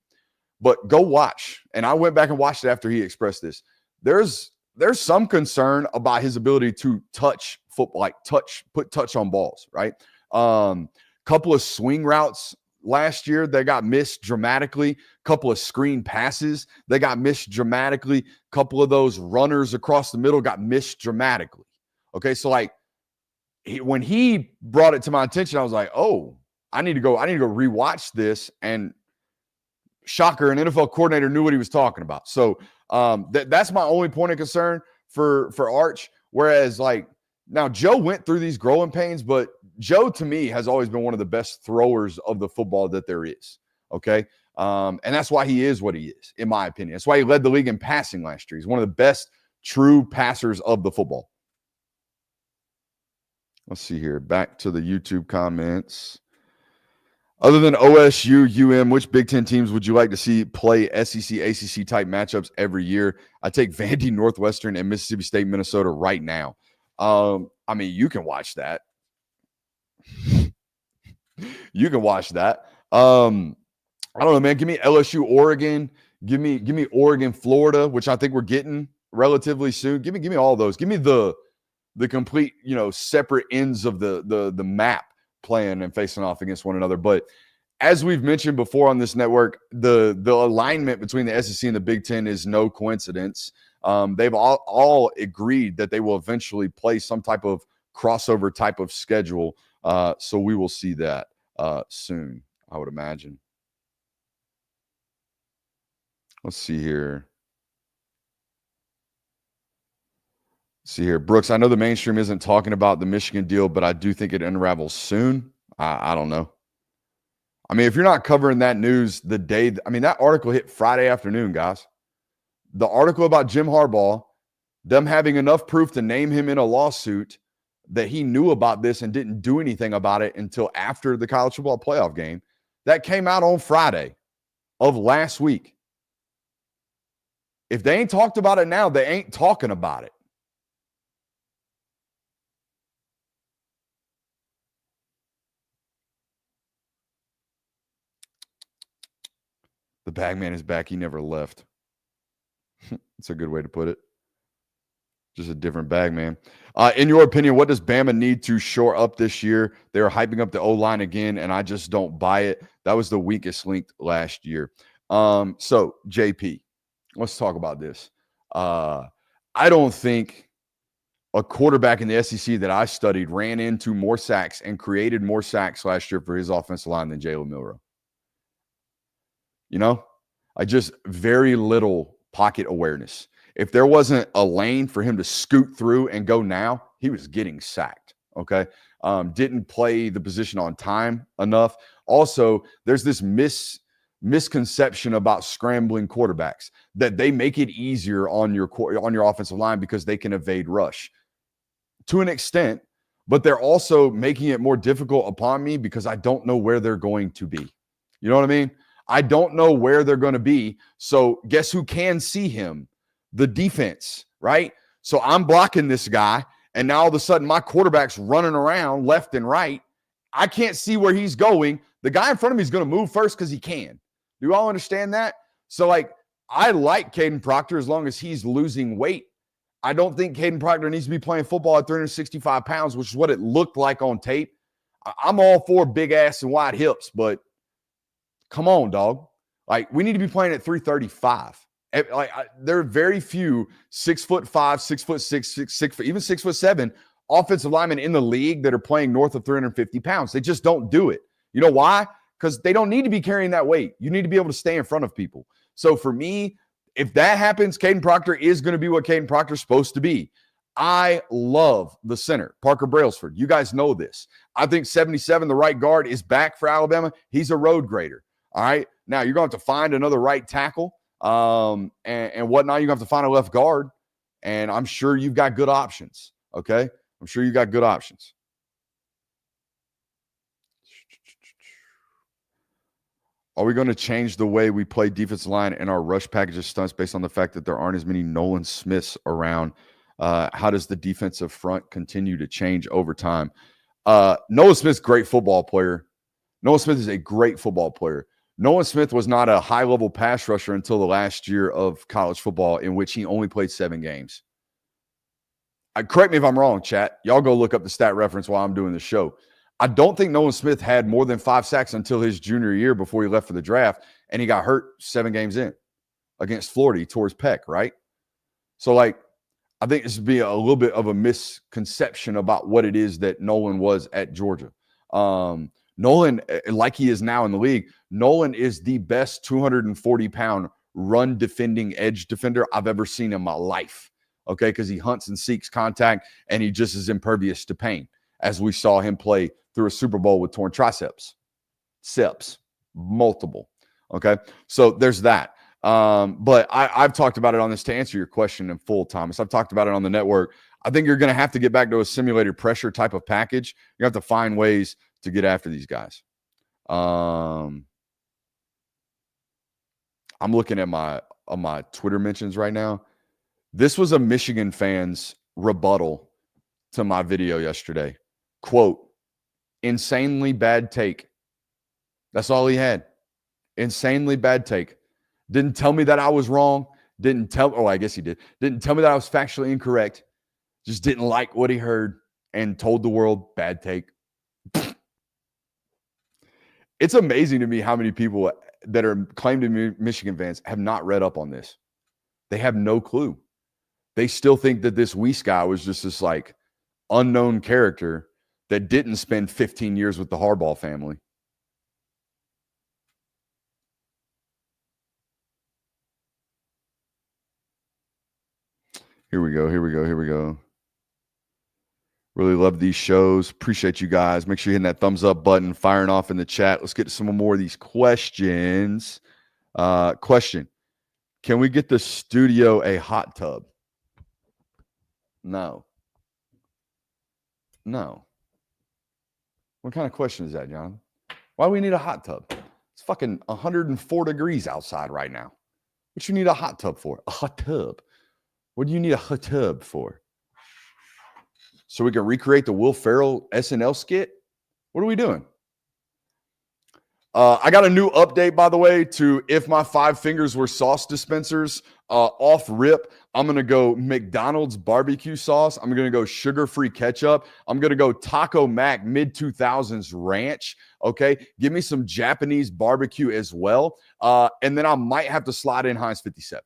But go watch. And I went back and watched it after he expressed this. There's some concern about his ability to touch football, put touch on balls, right? Couple of swing routes last year that got missed dramatically. Couple of screen passes that got missed dramatically. Couple of those runners across the middle got missed dramatically. Okay, so when he brought it to my attention, I was like, oh, I need to go rewatch this. And shocker, an NFL coordinator knew what he was talking about. So that's my only point of concern for Arch. Whereas now Joe went through these growing pains, but Joe to me has always been one of the best throwers of the football that there is. Okay. And that's why he is what he is, in my opinion. That's why he led the league in passing last year. He's one of the best true passers of the football. Let's see here. Back to the YouTube comments. Other than OSU, which Big Ten teams would you like to see play SEC, ACC type matchups every year? I take Vandy, Northwestern, and Mississippi State, Minnesota right now. You can watch that. You can watch that. I don't know, man. Give me LSU, Oregon. Give me Oregon, Florida, which I think we're getting relatively soon. Give me all those. Give me the complete, separate ends of the map playing and facing off against one another. But as we've mentioned before on this network, the alignment between the SEC and the Big Ten is no coincidence. They've all agreed that they will eventually play some type of crossover type of schedule. So we will see that soon, I would imagine. Let's see here. Brooks, I know the mainstream isn't talking about the Michigan deal, but I do think it unravels soon. I don't know. If you're not covering that news the day, that article hit Friday afternoon, guys. The article about Jim Harbaugh, them having enough proof to name him in a lawsuit that he knew about this and didn't do anything about it until after the college football playoff game, that came out on Friday of last week. If they ain't talked about it now, they ain't talking about it. The bagman is back. He never left. That's a good way to put it. Just a different bagman. In your opinion, what does Bama need to shore up this year? They are hyping up the O-line again, and I just don't buy it. That was the weakest link last year. So, JP, let's talk about this. I don't think a quarterback in the SEC that I studied ran into more sacks and created more sacks last year for his offensive line than Jalen Milroe. Just very little pocket awareness. If there wasn't a lane for him to scoot through and go now, he was getting sacked, okay? Didn't play the position on time enough. Also, there's this misconception about scrambling quarterbacks, that they make it easier on your offensive line because they can evade rush. To an extent, but they're also making it more difficult upon me because I don't know where they're going to be. You know what I mean? I don't know where they're going to be. So guess who can see him? The defense, right? So I'm blocking this guy, and now all of a sudden my quarterback's running around left and right. I can't see where he's going. The guy in front of me is going to move first because he can. Do you all understand that? So, like, I like Caden Proctor as long as he's losing weight. I don't think Caden Proctor needs to be playing football at 365 pounds, which is what it looked like on tape. I'm all for big ass and wide hips, but come on, dog. Like, we need to be playing at 335. Like, there are very few 6'5", 6'6", even 6'7" offensive linemen in the league that are playing north of 350 pounds. They just don't do it. You know why? Because they don't need to be carrying that weight. You need to be able to stay in front of people. So for me, if that happens, Caden Proctor is going to be what Caden Proctor's supposed to be. I love the center, Parker Brailsford. You guys know this. I think 77, the right guard, is back for Alabama. He's a road grader. All right. Now you're going to have to find another right tackle and whatnot. You're going to have to find a left guard. And I'm sure you've got good options. Okay. I'm sure you got good options. Are we going to change the way we play defensive line and our rush packages stunts based on the fact that there aren't as many Nolan Smiths around? How does the defensive front continue to change over time? Nolan Smith's a great football player. Nolan Smith is a great football player. Nolan Smith was not a high-level pass rusher until the last year of college football, in which he only played 7 games. Correct me if I'm wrong, chat. Y'all go look up the stat reference while I'm doing the show. I don't think Nolan Smith had more than 5 sacks until his junior year before he left for the draft, and he got hurt 7 games in against Florida. He tore his pec, right? So, like, I think this would be a little bit of a misconception about what it is that Nolan was at Georgia. Nolan, like he is now in the league, Nolan is the best 240-pound run-defending edge defender I've ever seen in my life, okay, because he hunts and seeks contact, and he just is impervious to pain, as we saw him play through a Super Bowl with torn triceps. Multiple, okay? So there's that. But I've talked about it on this to answer your question in full, Thomas. I've talked about it on the network. I think you're going to have to get back to a simulated pressure type of package. You have to find ways to get after these guys. I'm looking at my Twitter mentions right now. This was a Michigan fan's rebuttal to my video yesterday. Quote, insanely bad take. That's all he had. Insanely bad take. Didn't tell me that I was wrong. I guess he did. Didn't tell me that I was factually incorrect. Just didn't like what he heard and told the world, bad take. It's amazing to me how many people that are claimed to be Michigan fans have not read up on this. They have no clue. They still think that this Weiss guy was just this like unknown character that didn't spend 15 years with the Harbaugh family. Here we go. Really love these shows. Appreciate you guys. Make sure you're hitting that thumbs up button, firing off in the chat. Let's get to some more of these questions. Question. Can we get the studio a hot tub? No. What kind of question is that, John? Why do we need a hot tub? It's fucking 104 degrees outside right now. What you need a hot tub for? A hot tub. What do you need a hot tub for? So we can recreate the Will Ferrell SNL skit? What are we doing? I got a new update, by the way, to If My Five Fingers Were Sauce Dispensers. Off rip, I'm going to go McDonald's barbecue sauce. I'm going to go sugar-free ketchup. I'm going to go Taco Mac mid-2000s ranch. Okay? Give me some Japanese barbecue as well. And then I might have to slide in Heinz 57.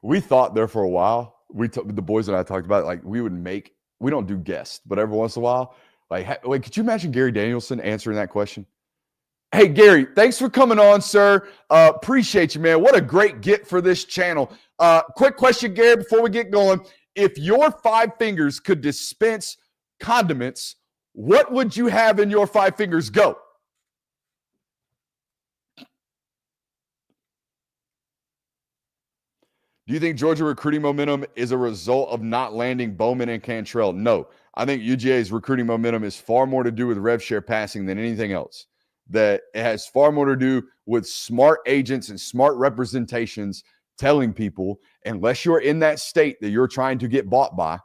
We thought there for a while, the boys that I talked about, like we don't do guests, but every once in a while, like could you imagine Gary Danielson answering that question? Hey, Gary, thanks for coming on, sir. Appreciate you, man. What a great get for this channel. Quick question, Gary, before we get going. If your 5 fingers could dispense condiments, what would you have in your 5 fingers? Go. Do you think Georgia recruiting momentum is a result of not landing Bowman and Cantrell? No. I think UGA's recruiting momentum is far more to do with RevShare passing than anything else. That it has far more to do with smart agents and smart representations telling people, unless you're in that state that you're trying to get bought by,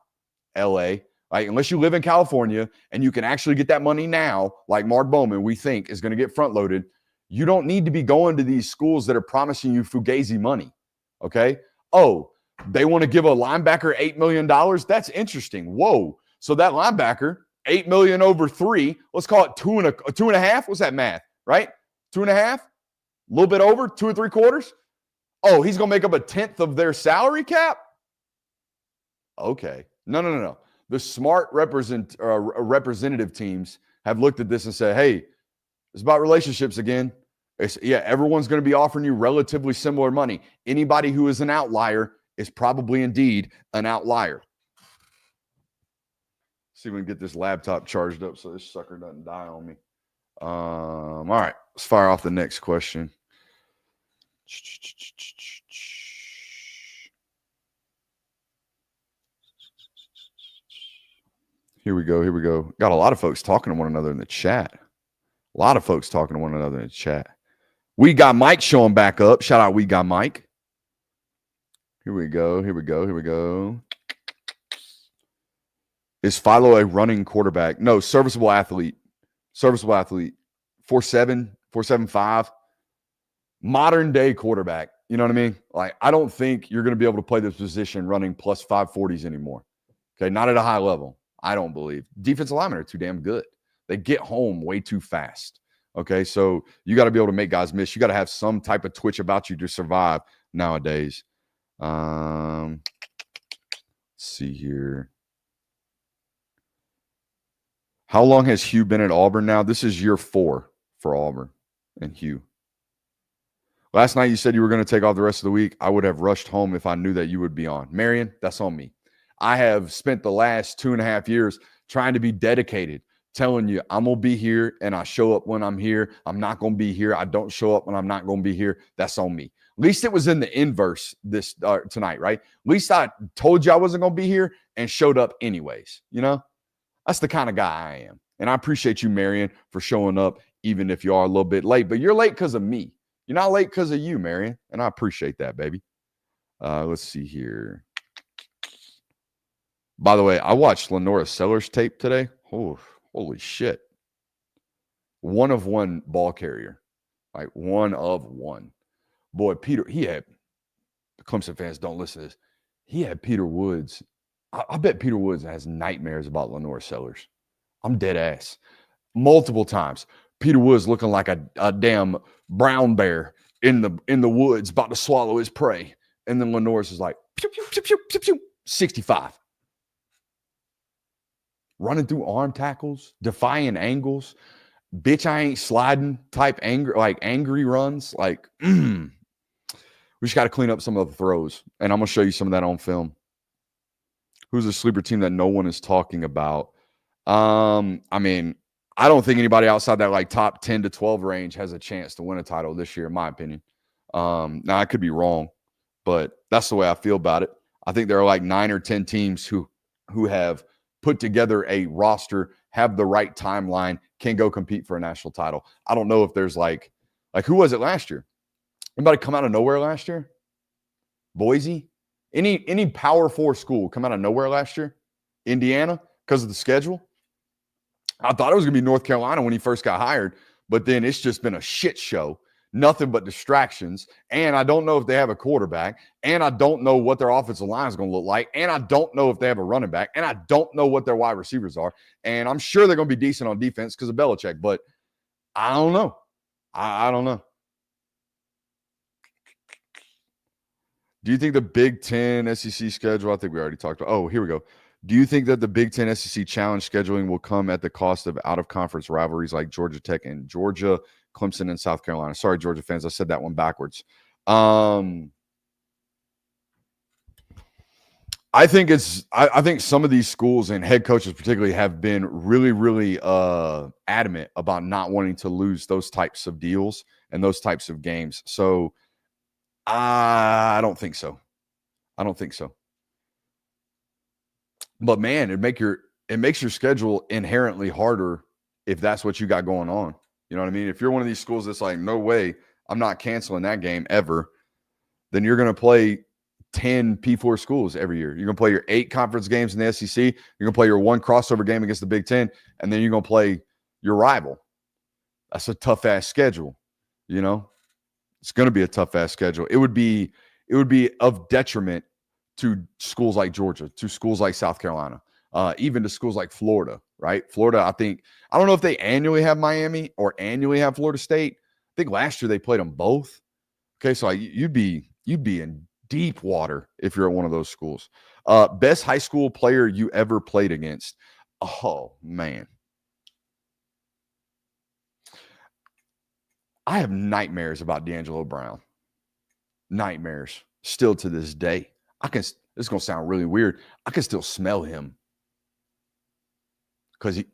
LA, right? Unless you live in California and you can actually get that money now, like Mark Bowman, we think is going to get front loaded, you don't need to be going to these schools that are promising you fugazi money. Okay. Oh, they want to give a linebacker $8 million. That's interesting. Whoa. So that linebacker, $8 million over 3, let's call it 2.5. What's that math, right? 2.5, a little bit over, 2 3/4. Oh, he's going to make up 1/10 of their salary cap? Okay. No. The smart representative teams have looked at this and said, hey, it's about relationships again. Everyone's going to be offering you relatively similar money. Anybody who is an outlier is probably indeed an outlier. See if we can get this laptop charged up so this sucker doesn't die on me. All right, let's fire off the next question. Here we go. Got a lot of folks talking to one another in the chat. We got Mike showing back up. Shout out, we got Mike. Here we go. Is Philo a running quarterback? No, serviceable athlete. 4'7", 4'7", modern day quarterback. You know what I mean? Like, I don't think you're going to be able to play this position running plus 540s anymore. Okay, not at a high level. I don't believe. Defensive linemen are too damn good. They get home way too fast. Okay, so you got to be able to make guys miss. You got to have some type of twitch about you to survive nowadays. Let's see here. How long has Hugh been at Auburn now? This is year 4 for Auburn and Hugh. Last night you said you were going to take off the rest of the week. I would have rushed home if I knew that you would be on. Marion, that's on me. I have spent the last 2.5 years trying to be dedicated, telling you I'm going to be here and I show up when I'm here. I'm not going to be here. I don't show up when I'm not going to be here. That's on me. At least it was in the inverse this tonight, right? At least I told you I wasn't going to be here and showed up anyways. You know, that's the kind of guy I am. And I appreciate you, Marion, for showing up, even if you are a little bit late. But you're late because of me. You're not late because of you, Marion. And I appreciate that, baby. Let's see here. By the way, I watched Lenora Sellers tape today. Oh, holy shit. 1 of 1 ball carrier. Like 1 of 1. Boy, Peter, he had, Clemson fans don't listen to this. He had Peter Woods. I bet Peter Woods has nightmares about Lenora Sellers. I'm dead ass. Multiple times. Peter Woods looking like a damn brown bear in the woods about to swallow his prey. And then Lenore's is like, pew, pew, pew, pew, pew, pew, 65. Running through arm tackles, defying angles, bitch, I ain't sliding type angry runs. Like, we just got to clean up some of the throws. And I'm going to show you some of that on film. Who's a sleeper team that no one is talking about? I mean, I don't think anybody outside that like top 10 to 12 range has a chance to win a title this year, in my opinion. Now, I could be wrong, but that's the way I feel about it. I think there are like 9 or 10 teams who have put together a roster, have the right timeline, can go compete for a national title. I don't know if there's like who was it last year? Anybody come out of nowhere last year? Boise? Any Power 4 school come out of nowhere last year? Indiana, because of the schedule? I thought it was going to be North Carolina when he first got hired, but then it's just been a shit show. Nothing but distractions. And I don't know if they have a quarterback. And I don't know what their offensive line is going to look like. And I don't know if they have a running back. And I don't know what their wide receivers are. And I'm sure they're going to be decent on defense because of Belichick. But I don't know. I don't know. Do you think the Big Ten SEC schedule, I think we already talked about. Oh, here we go. Do you think that the Big Ten SEC challenge scheduling will come at the cost of out-of-conference rivalries like Georgia Tech and Georgia, Clemson, and South Carolina? Sorry, Georgia fans, I said that one backwards. I think some of these schools and head coaches particularly have been really, really adamant about not wanting to lose those types of deals and those types of games. So I don't think so. I don't think so. But man, it makes your schedule inherently harder if that's what you got going on. You know what I mean? If you're one of these schools that's like, no way, I'm not canceling that game ever, then you're going to play 10 P4 schools every year. You're going to play your 8 conference games in the SEC. You're going to play your 1 crossover game against the Big Ten, and then you're going to play your rival. That's a tough-ass schedule, you know? It's going to be a tough-ass schedule. It would be of detriment to schools like Georgia, to schools like South Carolina, even to schools like Florida, right? Florida, I don't know if they annually have Miami or annually have Florida State. I think last year they played them both. Okay, so you'd be in deep water if you're at one of those schools. Best high school player you ever played against? Oh, man. I have nightmares about D'Angelo Brown. Nightmares still to this day. This is going to sound really weird. I can still smell him because he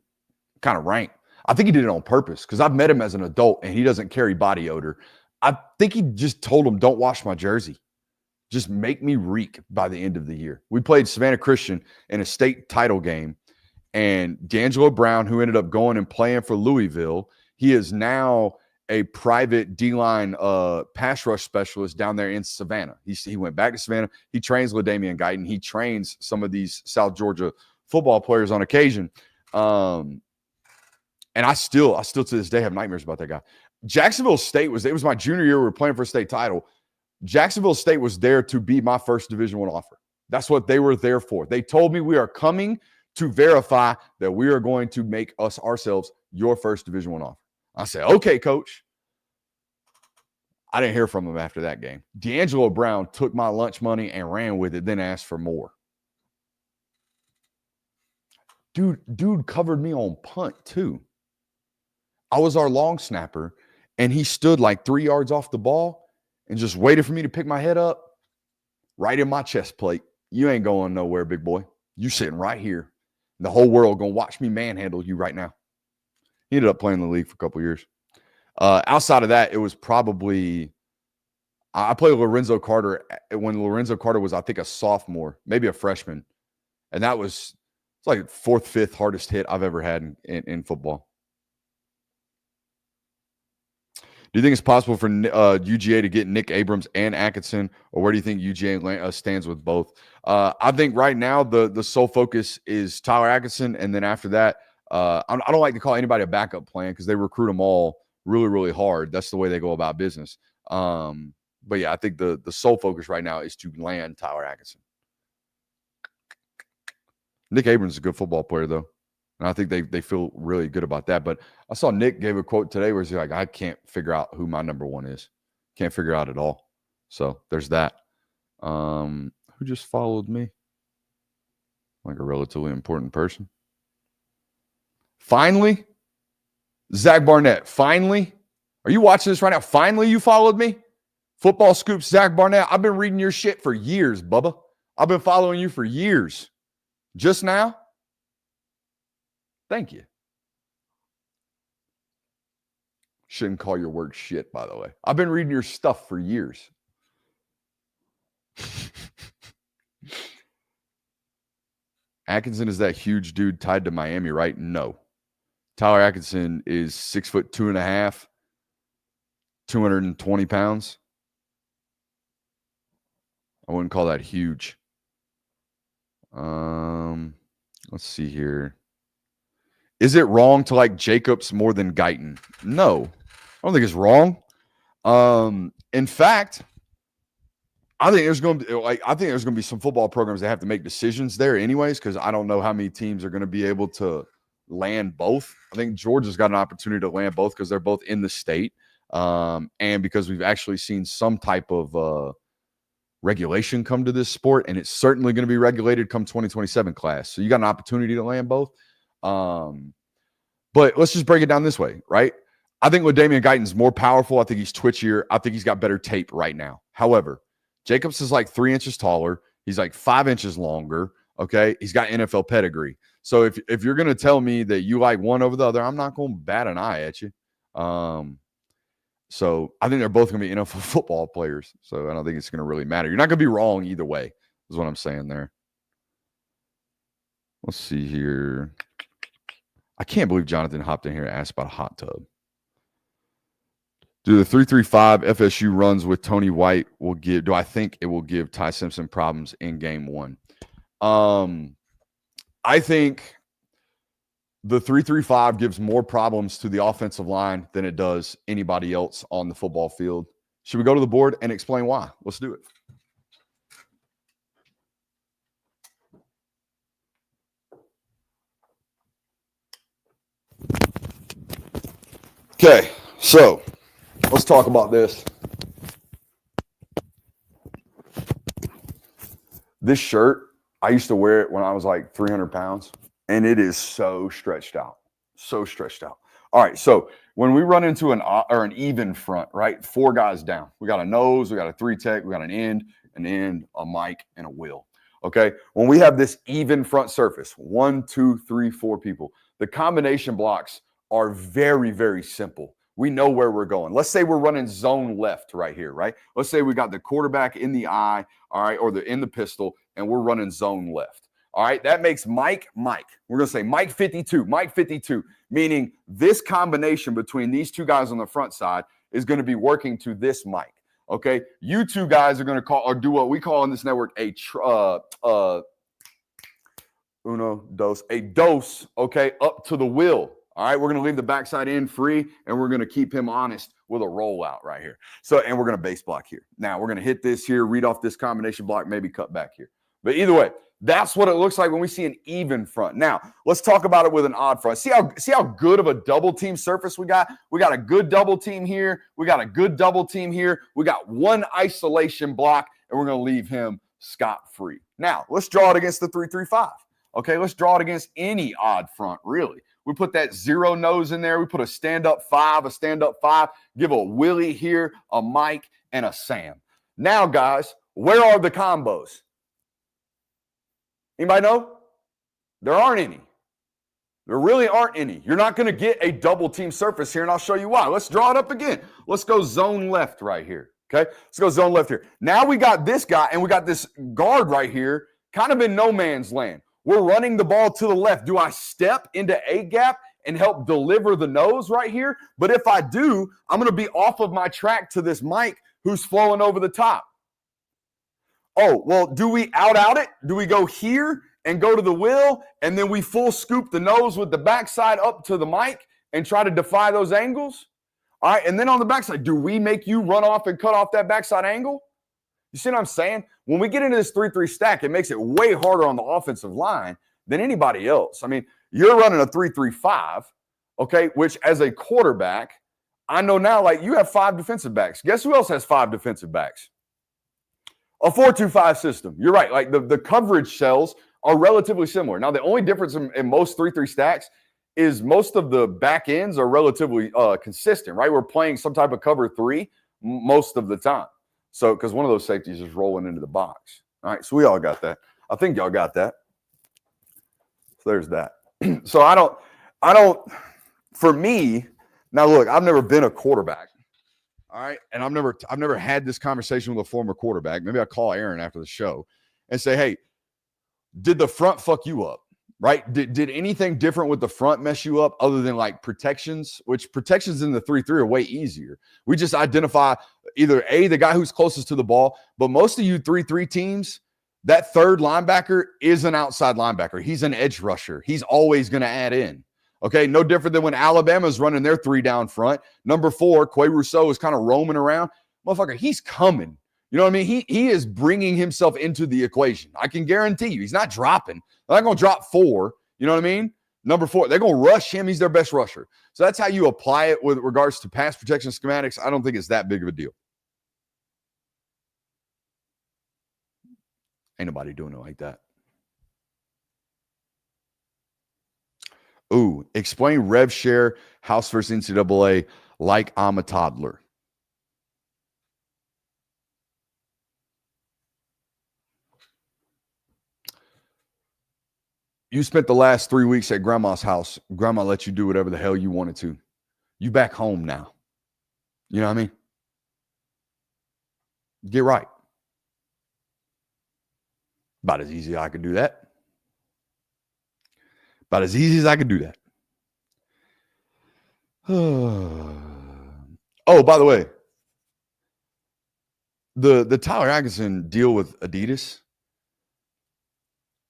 kind of rank. I think he did it on purpose because I've met him as an adult and he doesn't carry body odor. I think he just told him, don't wash my jersey. Just make me reek by the end of the year. We played Savannah Christian in a state title game, and D'Angelo Brown, who ended up going and playing for Louisville, he is now a private D-line pass rush specialist down there in Savannah. He went back to Savannah. He trains LaDainian Guyton. He trains some of these South Georgia football players on occasion. And I still to this day have nightmares about that guy. Jacksonville State it was my junior year. We were playing for a state title. Jacksonville State was there to be my first Division I offer. That's what they were there for. They told me we are coming to verify that we are going to make ourselves your first Division I offer. I said, okay, coach. I didn't hear from him after that game. D'Angelo Brown took my lunch money and ran with it, then asked for more. Dude covered me on punt too. I was our long snapper, and he stood like 3 yards off the ball and just waited for me to pick my head up right in my chest plate. You ain't going nowhere, big boy. You sitting right here. The whole world going to watch me manhandle you right now. He ended up playing in the league for a couple years. Outside of that, it was probably I played Lorenzo Carter when Lorenzo Carter was, I think, a sophomore, maybe a freshman. And that was it's like 4th, 5th hardest hit I've ever had in football. Do you think it's possible for UGA to get Nick Abrams and Atkinson, or where do you think UGA stands with both? I think right now the sole focus is Tyler Atkinson, and then after that, I don't like to call anybody a backup plan because they recruit them all really, really hard. That's the way they go about business. But yeah, I think the sole focus right now is to land Tyler Atkinson. Nick Abrams is a good football player, though. And I think they feel really good about that. But I saw Nick gave a quote today where he's like, I can't figure out who my number one is. Can't figure out at all. So there's that. Who just followed me? Like a relatively important person. Finally, Zach Barnett. Finally. Are you watching this right now? Finally, you followed me? Football Scoops, Zach Barnett. I've been reading your shit for years, Bubba. I've been following you for years. Just now? Thank you. Shouldn't call your work shit, by the way. I've been reading your stuff for years. Atkinson is that huge dude tied to Miami, right? No. Tyler Atkinson is 6'2.5", 220 pounds. I wouldn't call that huge. Let's see here. Is it wrong to like Jacobs more than Guyton? No, I don't think it's wrong. In fact, I think there's going to be some football programs that have to make decisions there anyways, because I don't know how many teams are going to be able to land both. I think Georgia's got an opportunity to land both because they're both in the state, and because we've actually seen some type of regulation come to this sport, and it's certainly going to be regulated come 2027 class. So you got an opportunity to land both. But let's just break it down this way, right? I think LaDainian Guyton's more powerful. I think he's twitchier. I think he's got better tape right now. However, Jacobs is like 3 inches taller. He's like 5 inches longer. Okay. He's got NFL pedigree. So if you're going to tell me that you like one over the other, I'm not going to bat an eye at you. So I think they're both going to be NFL football players. So I don't think it's going to really matter. You're not going to be wrong either way. is what I'm saying there. Let's see here. I can't believe Jonathan hopped in here and asked about a hot tub. Do the 3-3-5 FSU runs with Tony White do I think it will give Ty Simpson problems in game one? I think the 3-3-5 gives more problems to the offensive line than it does anybody else on the football field. Should we go to the board and explain why? Let's do it. Okay, so let's talk about this. This shirt, I used to wear it when I was like 300 pounds, and it is so stretched out. So stretched out. All right, so when we run into an even front, right, 4 guys down. We got a nose, we got a 3-tech, we got an end, a mic, and a wheel. Okay, when we have this even front surface, 1, 2, 3, 4 people, the combination blocks are very, very simple. We know where we're going. Let's say we're running zone left right here, right? Let's say we got the quarterback in the eye, all right, or in the pistol, and we're running zone left. All right, that makes Mike. We're going to say Mike 52, meaning this combination between these 2 guys on the front side is going to be working to this Mike. Okay, you 2 guys are going to call or do what we call in this network a dose, okay, up to the wheel. All right, we're going to leave the backside end free, and we're going to keep him honest with a rollout right here. So, and we're going to base block here. Now, we're going to hit this here, read off this combination block, maybe cut back here. But either way, that's what it looks like when we see an even front. Now, let's talk about it with an odd front. See how good of a double team surface we got? We got a good double team here. We got a good double team here. We got 1 isolation block, and we're going to leave him scot-free. Now, let's draw it against the 3-3-5. Okay, let's draw it against any odd front, really. We put that 0 nose in there. We put a stand-up 5, give a Willie here, a Mike, and a Sam. Now, guys, where are the combos? Anybody know? There aren't any. There really aren't any. You're not going to get a double team surface here, and I'll show you why. Let's draw it up again. Let's go zone left right here, okay? Let's go zone left here. Now we got this guy, and we got this guard right here, kind of in no man's land. We're running the ball to the left. Do I step into a gap and help deliver the nose right here? But if I do, I'm going to be off of my track to this Mike who's flowing over the top. Oh, well, do we out it? Do we go here and go to the wheel, and then we full scoop the nose with the backside up to the Mike and try to defy those angles? All right, and then on the backside, do we make you run off and cut off that backside angle? You see what I'm saying? When we get into this 3-3 stack, it makes it way harder on the offensive line than anybody else. I mean, you're running a 3-3-5, okay, which as a quarterback, I know now, like, you have 5 defensive backs. Guess who else has 5 defensive backs? A 4-2-5 system. You're right. Like, the coverage cells are relatively similar. Now, the only difference in most 3-3 stacks is most of the back ends are relatively consistent, right? We're playing some type of cover 3 most of the time. So, because one of those safeties is rolling into the box. All right, so we all got that. I think y'all got that. So there's that. So I don't, for me, now look, I've never been a quarterback. All right, and I've never had this conversation with a former quarterback. Maybe I'll call Aaron after the show and say, hey, did the front fuck you up? Right? Did anything different with the front mess you up other than like protections, which protections in the 3-3 are way easier. We just identify either the guy who's closest to the ball, but most of you 3-3 teams, that third linebacker is an outside linebacker. He's an edge rusher. He's always going to add in. Okay, no different than when Alabama's running their 3 down front. Number 4, Quay Rousseau is kind of roaming around. Motherfucker, he's coming. You know what I mean? He is bringing himself into the equation. I can guarantee you, he's not dropping. They're not going to drop 4. You know what I mean? Number 4, they're going to rush him. He's their best rusher. So that's how you apply it with regards to pass protection schematics. I don't think it's that big of a deal. Ain't nobody doing it like that. Ooh, explain Revshare, house versus NCAA, like I'm a toddler. You spent the last 3 weeks at grandma's house. Grandma let you do whatever the hell you wanted to. You back home now. You know what I mean? Get right. About as easy as I could do that. About as easy as I could do that. Oh, by the way, the Tyler Atkinson deal with Adidas.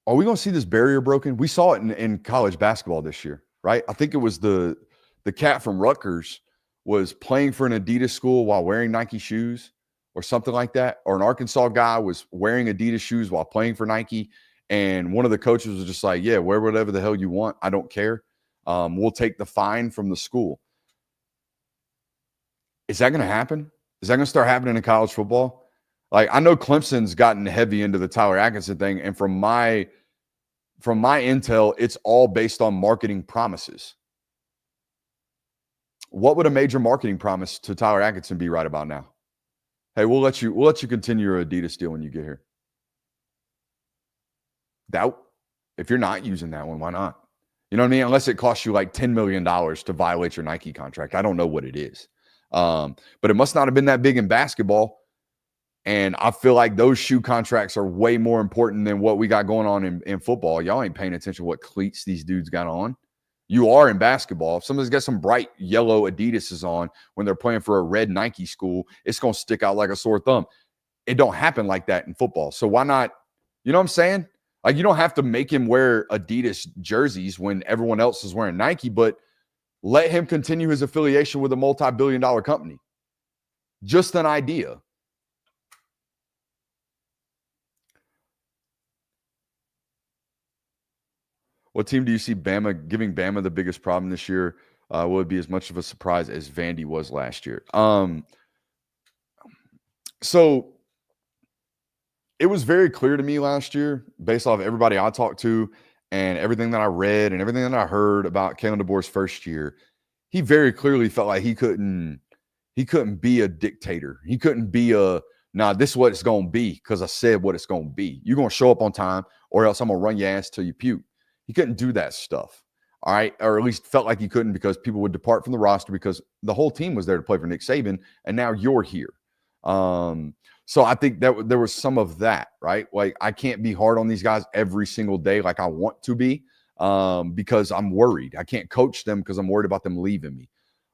Are we going to see this barrier broken? We saw it in college basketball this year, right? I think it was the cat from Rutgers was playing for an Adidas school while wearing Nike shoes or something like that. Or an Arkansas guy was wearing Adidas shoes while playing for Nike. And one of the coaches was just like, yeah, wear whatever the hell you want. I don't care. We'll take the fine from the school. Is that going to happen? Is that going to start happening in college football? Like, I know Clemson's gotten heavy into the Tyler Atkinson thing. And from my intel, it's all based on marketing promises. What would a major marketing promise to Tyler Atkinson be right about now? Hey, we'll let you continue your Adidas deal when you get here. Doubt. If you're not using that one, why not? You know what I mean? Unless it costs you like $10 million to violate your Nike contract. I don't know what it is. But it must not have been that big in basketball. And I feel like those shoe contracts are way more important than what we got going on in football. Y'all ain't paying attention to what cleats these dudes got on. You are in basketball. If somebody's got some bright yellow Adidas's on when they're playing for a red Nike school, it's going to stick out like a sore thumb. It don't happen like that in football. So why not? You know what I'm saying? Like, you don't have to make him wear Adidas jerseys when everyone else is wearing Nike, but let him continue his affiliation with a multi-billion-dollar company. Just an idea. What team do you see giving Bama the biggest problem this year? Will it be as much of a surprise as Vandy was last year? So it was very clear to me last year, based off everybody I talked to and everything that I read and everything that I heard about Kalen DeBoer's first year, he very clearly felt like he couldn't be a dictator. He couldn't be this is what it's going to be because I said what it's going to be. You're going to show up on time or else I'm going to run your ass till you puke. He couldn't do that stuff, all right? Or at least felt like he couldn't because people would depart from the roster because the whole team was there to play for Nick Saban, and now you're here. So I think that there was some of that, right? Like, I can't be hard on these guys every single day like I want to be because I'm worried. I can't coach them because I'm worried about them leaving me.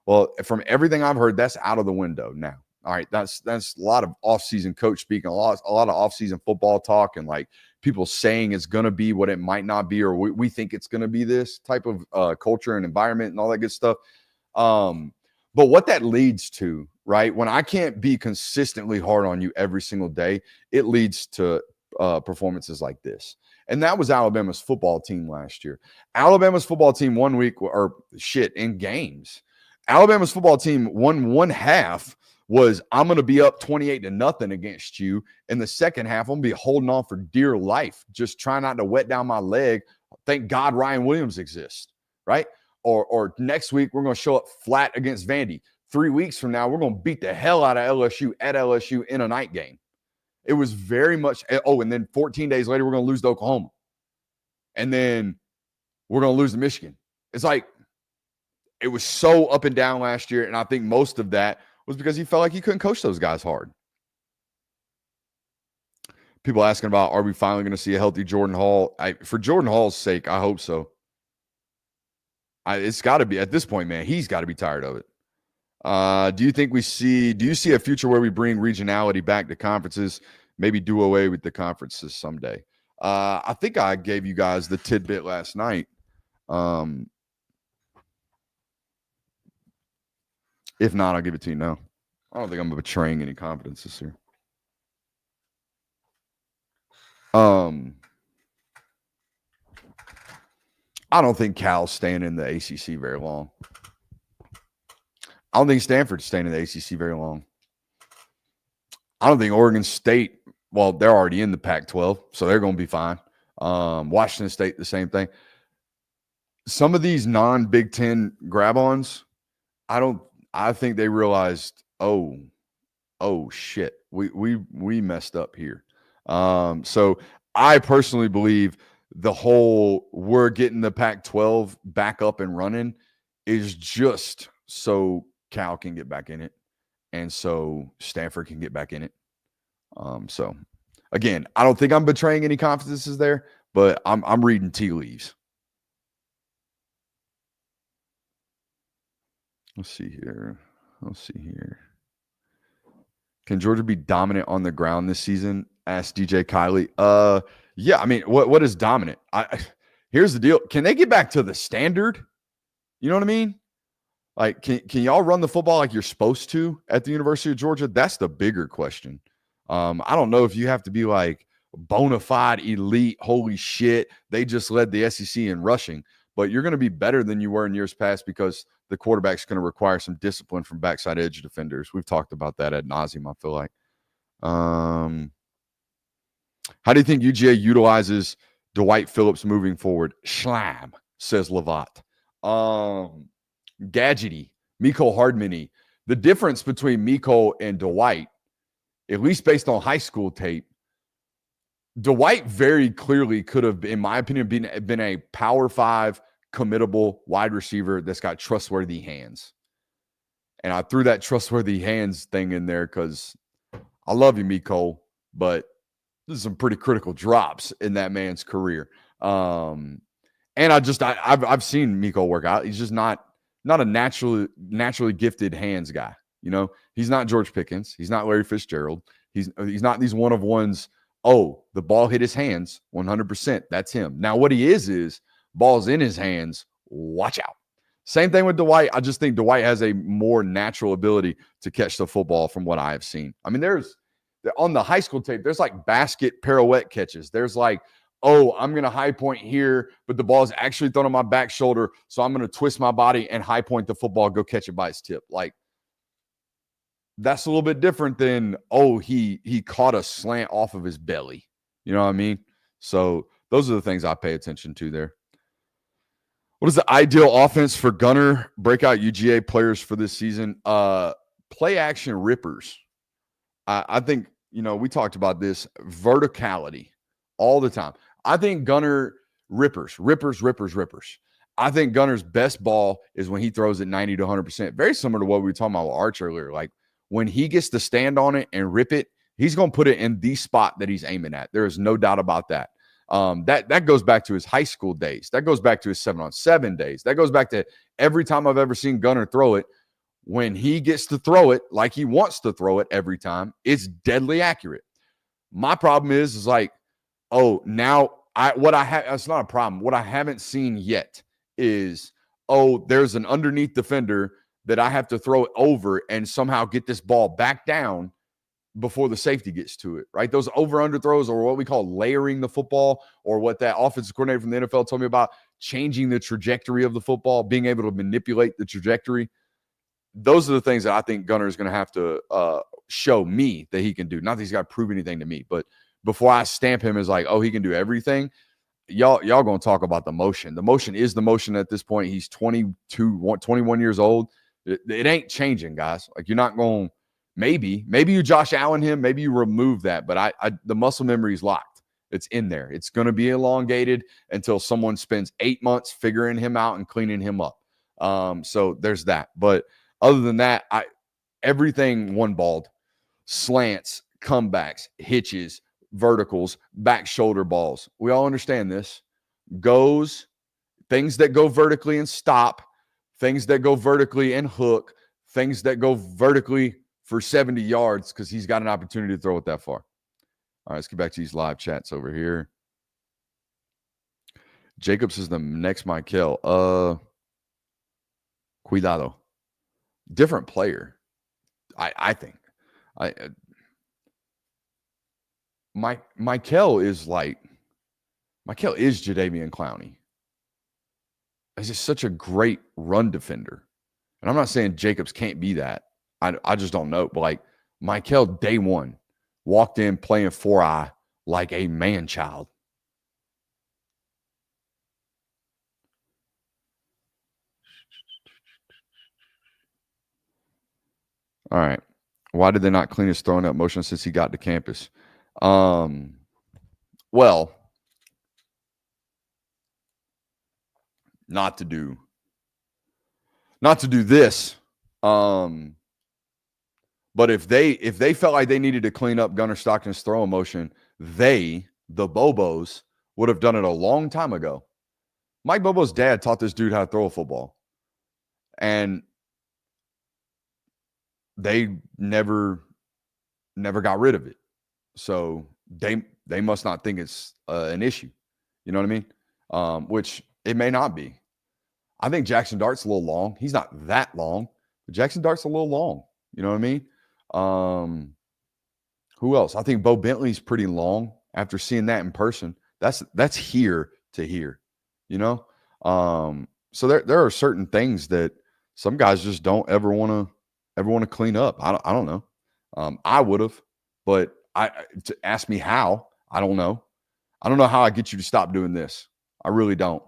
Well, from everything I've heard, that's out of the window now. All right, that's a lot of offseason coach speaking, a lot of offseason football talk, and like people saying it's going to be what it might not be, or we think it's going to be this type of culture and environment and all that good stuff. But what that leads to, right, when I can't be consistently hard on you every single day, it leads to performances like this. And that was Alabama's football team last year. Alabama's football team in games. Alabama's football team won one half was I'm going to be up 28-0 against you. In the second half, I'm going to be holding on for dear life, just trying not to wet down my leg. Thank God Ryan Williams exists, right? Or next week, we're going to show up flat against Vandy. 3 weeks from now, we're going to beat the hell out of LSU at LSU in a night game. It was very much, and then 14 days later, we're going to lose to Oklahoma. And then we're going to lose to Michigan. It's like, it was so up and down last year, and I think most of that was because he felt like he couldn't coach those guys hard. People asking about, are we finally going to see a healthy Jordan Hall? For Jordan Hall's sake, I hope so. It's got to be, at this point, man, he's got to be tired of it. Do you see a future where we bring regionality back to conferences, maybe do away with the conferences someday? I think I gave you guys the tidbit last night. If not, I'll give it to you now. I don't think I'm betraying any confidences here. I don't think Cal's staying in the ACC very long. I don't think Stanford's staying in the ACC very long. I don't think Oregon State, well, they're already in the Pac-12, so they're going to be fine. Washington State, the same thing. Some of these non-Big Ten grab-ons, I think they realized, oh shit, we messed up here. So I personally believe the whole we're getting the Pac-12 back up and running is just so Cal can get back in it, and so Stanford can get back in it. So Again, I don't think I'm betraying any confidences there, but I'm reading tea leaves. Let's see here. Can Georgia be dominant on the ground this season? Asked DJ Kiley. Yeah, I mean, what is dominant? Here's the deal. Can they get back to the standard? You know what I mean? Like, can y'all run the football like you're supposed to at the University of Georgia? That's the bigger question. I don't know if you have to be like bona fide elite, holy shit, they just led the SEC in rushing, but you're going to be better than you were in years past because the quarterback's going to require some discipline from backside edge defenders. We've talked about that ad nauseum, I feel like. How do you think UGA utilizes Dwight Phillips moving forward? Schlam, says Lovat. Gadgety, Miko Hardmany. The difference between Miko and Dwight, at least based on high school tape, Dwight very clearly could have, in my opinion, been a Power 5 committable wide receiver that's got trustworthy hands. And I threw that trustworthy hands thing in there because I love you, Miko, but there's some pretty critical drops in that man's career. And I've seen Miko work out. He's just not a naturally gifted hands guy. You know, he's not George Pickens. He's not Larry Fitzgerald. He's not these one-of-ones. Oh, the ball hit his hands 100%. That's him. Now, what he is ball's in his hands. Watch out. Same thing with Dwight. I just think Dwight has a more natural ability to catch the football from what I have seen. I mean, on the high school tape, there's like basket pirouette catches. There's like, oh, I'm going to high point here, but the ball is actually thrown on my back shoulder, so I'm going to twist my body and high point the football, go catch it by its tip. Like, that's a little bit different than, oh, he caught a slant off of his belly. You know what I mean? So those are the things I pay attention to there. What is the ideal offense for Gunner breakout UGA players for this season? Play action rippers. I think, we talked about this, verticality all the time. I think Gunner rippers. I think Gunner's best ball is when he throws it 90 to 100%. Very similar to what we were talking about with Arch earlier. Like, when he gets to stand on it and rip it, he's going to put it in the spot that he's aiming at. There is no doubt about that. That goes back to his high school days. That goes back to his 7-on-7 days. That goes back to every time I've ever seen Gunner throw it. When he gets to throw it like he wants to throw it every time, it's deadly accurate. My problem is like, oh, now that's not a problem. What I haven't seen yet is, oh, there's an underneath defender that I have to throw it over and somehow get this ball back down before the safety gets to it, right? Those over-under throws, or what we call layering the football, or what that offensive coordinator from the NFL told me about, changing the trajectory of the football, being able to manipulate the trajectory. Those are the things that I think Gunner is going to have to show me that he can do. Not that he's got to prove anything to me, but before I stamp him as like, oh, he can do everything, y'all going to talk about the motion. The motion is the motion at this point. He's 21 years old. It ain't changing, guys. Like, you're not going – maybe you Josh Allen him, maybe you remove that, but the muscle memory is locked. It's in there. It's going to be elongated until someone spends 8 months figuring him out and cleaning him up. So there's that. But other than that, everything one-balled, slants, comebacks, hitches, verticals, back shoulder balls. We all understand this. Goes, things that go vertically and stop, things that go vertically and hook, things that go vertically for 70 yards because he's got an opportunity to throw it that far. All right, let's get back to these live chats over here. Jacobs is the next Michael. Cuidado. Different player, I think. Michael is Jadeveon Clowney. He's just such a great run defender. And I'm not saying Jacobs can't be that. I just don't know. But like, Michael, day one, walked in playing 4-eye like a man-child. All right. Why did they not clean his throwing up motion since he got to campus? Well, not to do this. But if they felt like they needed to clean up Gunnar Stockton's throwing motion, the Bobos, would have done it a long time ago. Mike Bobo's dad taught this dude how to throw a football. And they never got rid of it. So they must not think it's an issue. You know what I mean? Which it may not be. I think Jackson Dart's a little long. He's not that long, but Jackson Dart's a little long. You know what I mean? Who else? I think Bo Bentley's pretty long. After seeing that in person, that's here to here. You know? So there are certain things that some guys just don't ever want to clean up. I don't know. I would have, but to ask me how, I don't know. I don't know how I get you to stop doing this. I really don't.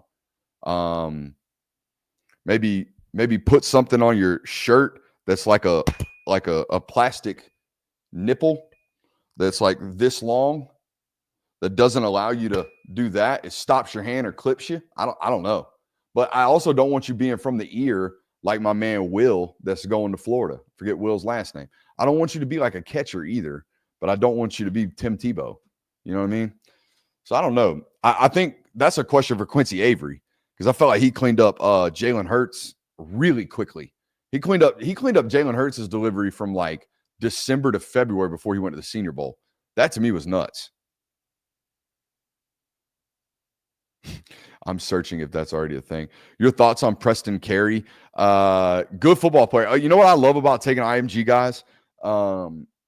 Maybe put something on your shirt that's like a plastic nipple that's like this long that doesn't allow you to do that. It stops your hand or clips you. I don't know. But I also don't want you being from the ear like my man Will that's going to Florida. Forget Will's last name. I don't want you to be like a catcher either, but I don't want you to be Tim Tebow. You know what I mean? So I don't know. I think that's a question for Quincy Avery because I felt like he cleaned up Jalen Hurts really quickly. He cleaned up Jalen Hurts' delivery from like December to February before he went to the Senior Bowl. That to me was nuts. I'm searching if that's already a thing. Your thoughts on Preston Carey? Good football player. You know what I love about taking IMG guys?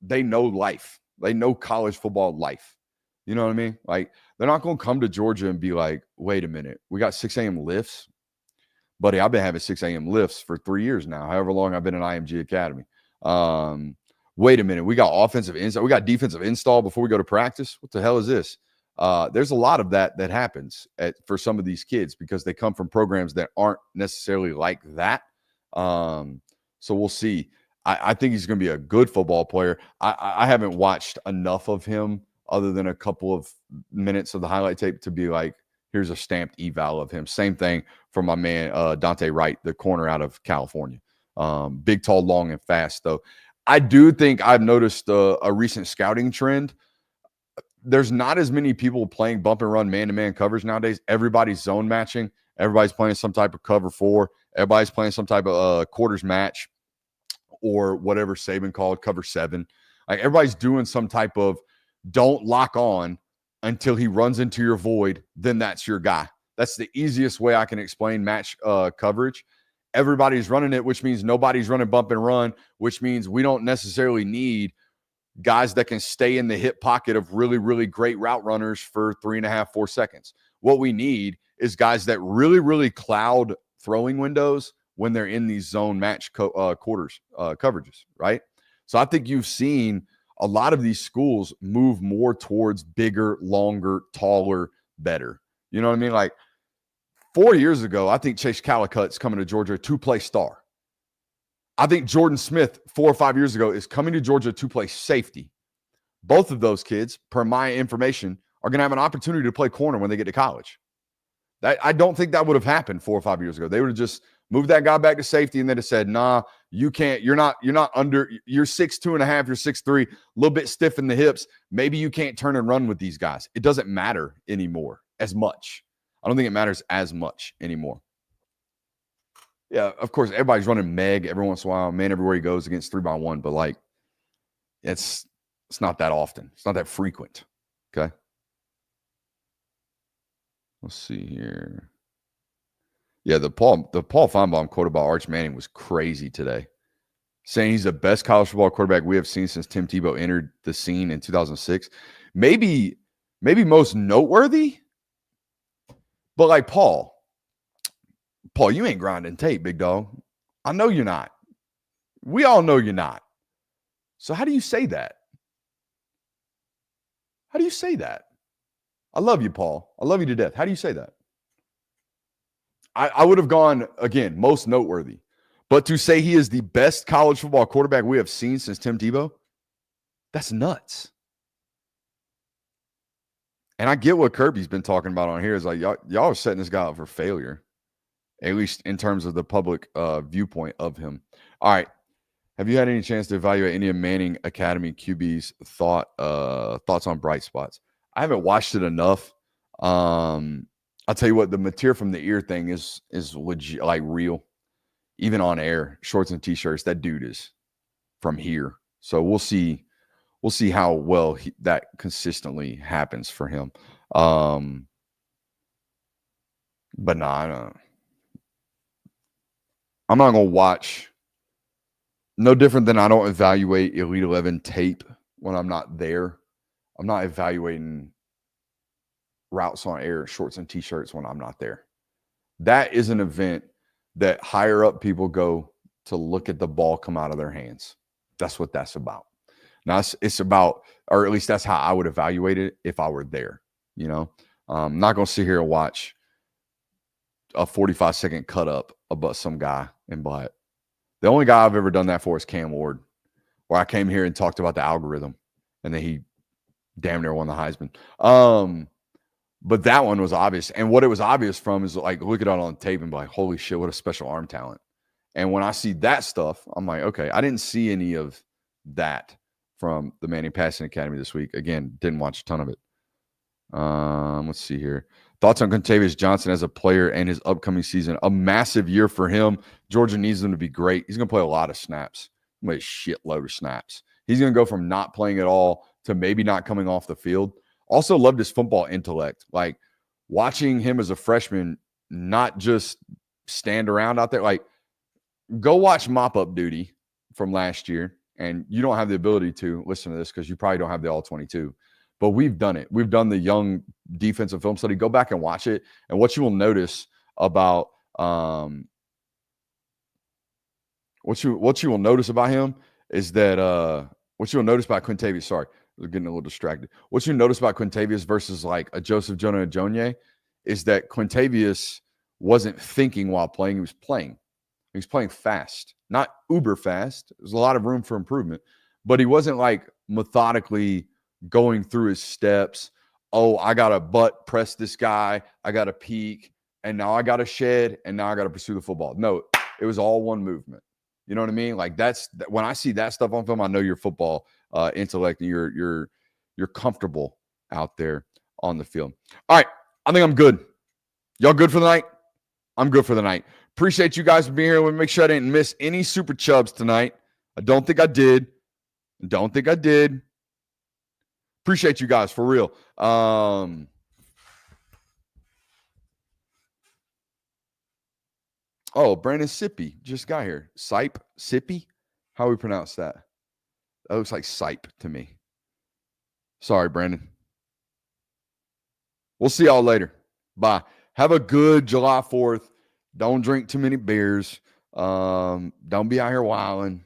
They know life. They know college football life. You know what I mean? Like, they're not going to come to Georgia and be like, wait a minute, we got 6 a.m. lifts? Buddy, I've been having 6 a.m. lifts for 3 years now, however long I've been in IMG Academy. Wait a minute, we got offensive install, we got defensive install before we go to practice? What the hell is this? There's a lot of that happens for some of these kids because they come from programs that aren't necessarily like that. So we'll see. I think he's going to be a good football player. I haven't watched enough of him other than a couple of minutes of the highlight tape to be like, here's a stamped eval of him. Same thing for my man Dante Wright, the corner out of California. Big, tall, long, and fast, though. I do think I've noticed a recent scouting trend. There's not as many people playing bump and run man-to-man coverage nowadays. Everybody's zone matching. Everybody's playing some type of cover 4. Everybody's playing some type of quarters match or whatever Saban called cover 7. Like, everybody's doing some type of don't lock on until he runs into your void. Then that's your guy. That's the easiest way I can explain match coverage. Everybody's running it, which means nobody's running bump and run, which means we don't necessarily need guys that can stay in the hip pocket of really, really great route runners for 3.5, 4 seconds. What we need is guys that really, really cloud throwing windows when they're in these zone match quarters coverages, right? So I think you've seen a lot of these schools move more towards bigger, longer, taller, better. You know what I mean? Like 4 years ago, I think Chase Callicut's coming to Georgia, a 2-play star. I think Jordan Smith 4 or 5 years ago is coming to Georgia to play safety. Both of those kids, per my information, are going to have an opportunity to play corner when they get to college. I don't think that would have happened 4 or 5 years ago. They would have just moved that guy back to safety and then have said, nah, you can't. You're not under. You're 6'2.5". You're 6'3". A little bit stiff in the hips. Maybe you can't turn and run with these guys. It doesn't matter anymore as much. I don't think it matters as much anymore. Yeah, of course, everybody's running Meg every once in a while, man, everywhere he goes against 3x1, but like, it's not that often. It's not that frequent. Okay. Let's see here. Yeah, the Paul Feinbaum quote about Arch Manning was crazy today, saying he's the best college football quarterback we have seen since Tim Tebow entered the scene in 2006. Maybe most noteworthy, but like Paul, you ain't grinding tape, big dog. I know you're not. We all know you're not. So how do you say that? How do you say that? I love you, Paul. I love you to death. How do you say that? I would have gone, again, most noteworthy. But to say he is the best college football quarterback we have seen since Tim Tebow, that's nuts. And I get what Kirby's been talking about on here. Is like, y'all are setting this guy up for failure, at least in terms of the public viewpoint of him. All right. Have you had any chance to evaluate any of Manning Academy QB's thoughts on bright spots? I haven't watched it enough. I'll tell you what, the material from the ear thing is legit, like real. Even on air, shorts and t-shirts, that dude is from here. So we'll see how well that consistently happens for him. But nah, I'm not gonna watch. No different than I don't evaluate Elite 11 tape when I'm not there. I'm not evaluating routes on air, shorts and t-shirts when I'm not there. That is an event that higher up people go to look at the ball come out of their hands. That's what that's about. Now it's about, or at least that's how I would evaluate it if I were there. You know, I'm not going to sit here and watch a 45-second cut up about some guy and buy it. The only guy I've ever done that for is Cam Ward, where I came here and talked about the algorithm, and then he damn near won the Heisman. But that one was obvious. And what it was obvious from is like, look at it on tape and be like, holy shit, what a special arm talent. And when I see that stuff, I'm like, okay, I didn't see any of that from the Manning Passing Academy this week. Again, didn't watch a ton of it. Let's see here. Thoughts on Contavious Johnson as a player and his upcoming season? A massive year for him. Georgia needs him to be great. He's going to play a lot of snaps. A shitload of snaps. He's going to go from not playing at all to maybe not coming off the field. Also loved his football intellect. Like watching him as a freshman, not just stand around out there. Like go watch Mop-Up Duty from last year. And you don't have the ability to listen to this because you probably don't have the All-22. But we've done it. We've done the young defensive film study. Go back and watch it. And what you will notice about what you will notice about him is that what you'll notice about Quintavious, sorry, I was getting a little distracted. What you notice about Quintavious versus like a Joseph Jonah Ajonye is that Quintavious wasn't thinking while playing. He was playing. He was playing fast, not uber fast. There's a lot of room for improvement, but he wasn't like methodically going through his steps. Oh, I got to butt press this guy. I got to peek. And now I got to shed. And now I got to pursue the football. No, it was all one movement. You know what I mean? Like that's when I see that stuff on film, I know your football intellect and you're comfortable out there on the field. All right. I think I'm good. Y'all good for the night? I'm good for the night. Appreciate you guys for being here. Let me make sure I didn't miss any super chubs tonight. I don't think I did. Appreciate you guys for real. Oh, Brandon Sippy just got here. Sippy? How we pronounce that? That looks like Sipe to me. Sorry, Brandon. We'll see y'all later. Bye. Have a good July 4th. Don't drink too many beers. Don't be out here wilding.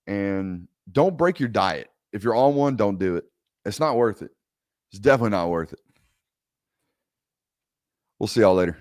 And don't break your diet. If you're on one, don't do it. It's not worth it. It's definitely not worth it. We'll see y'all later.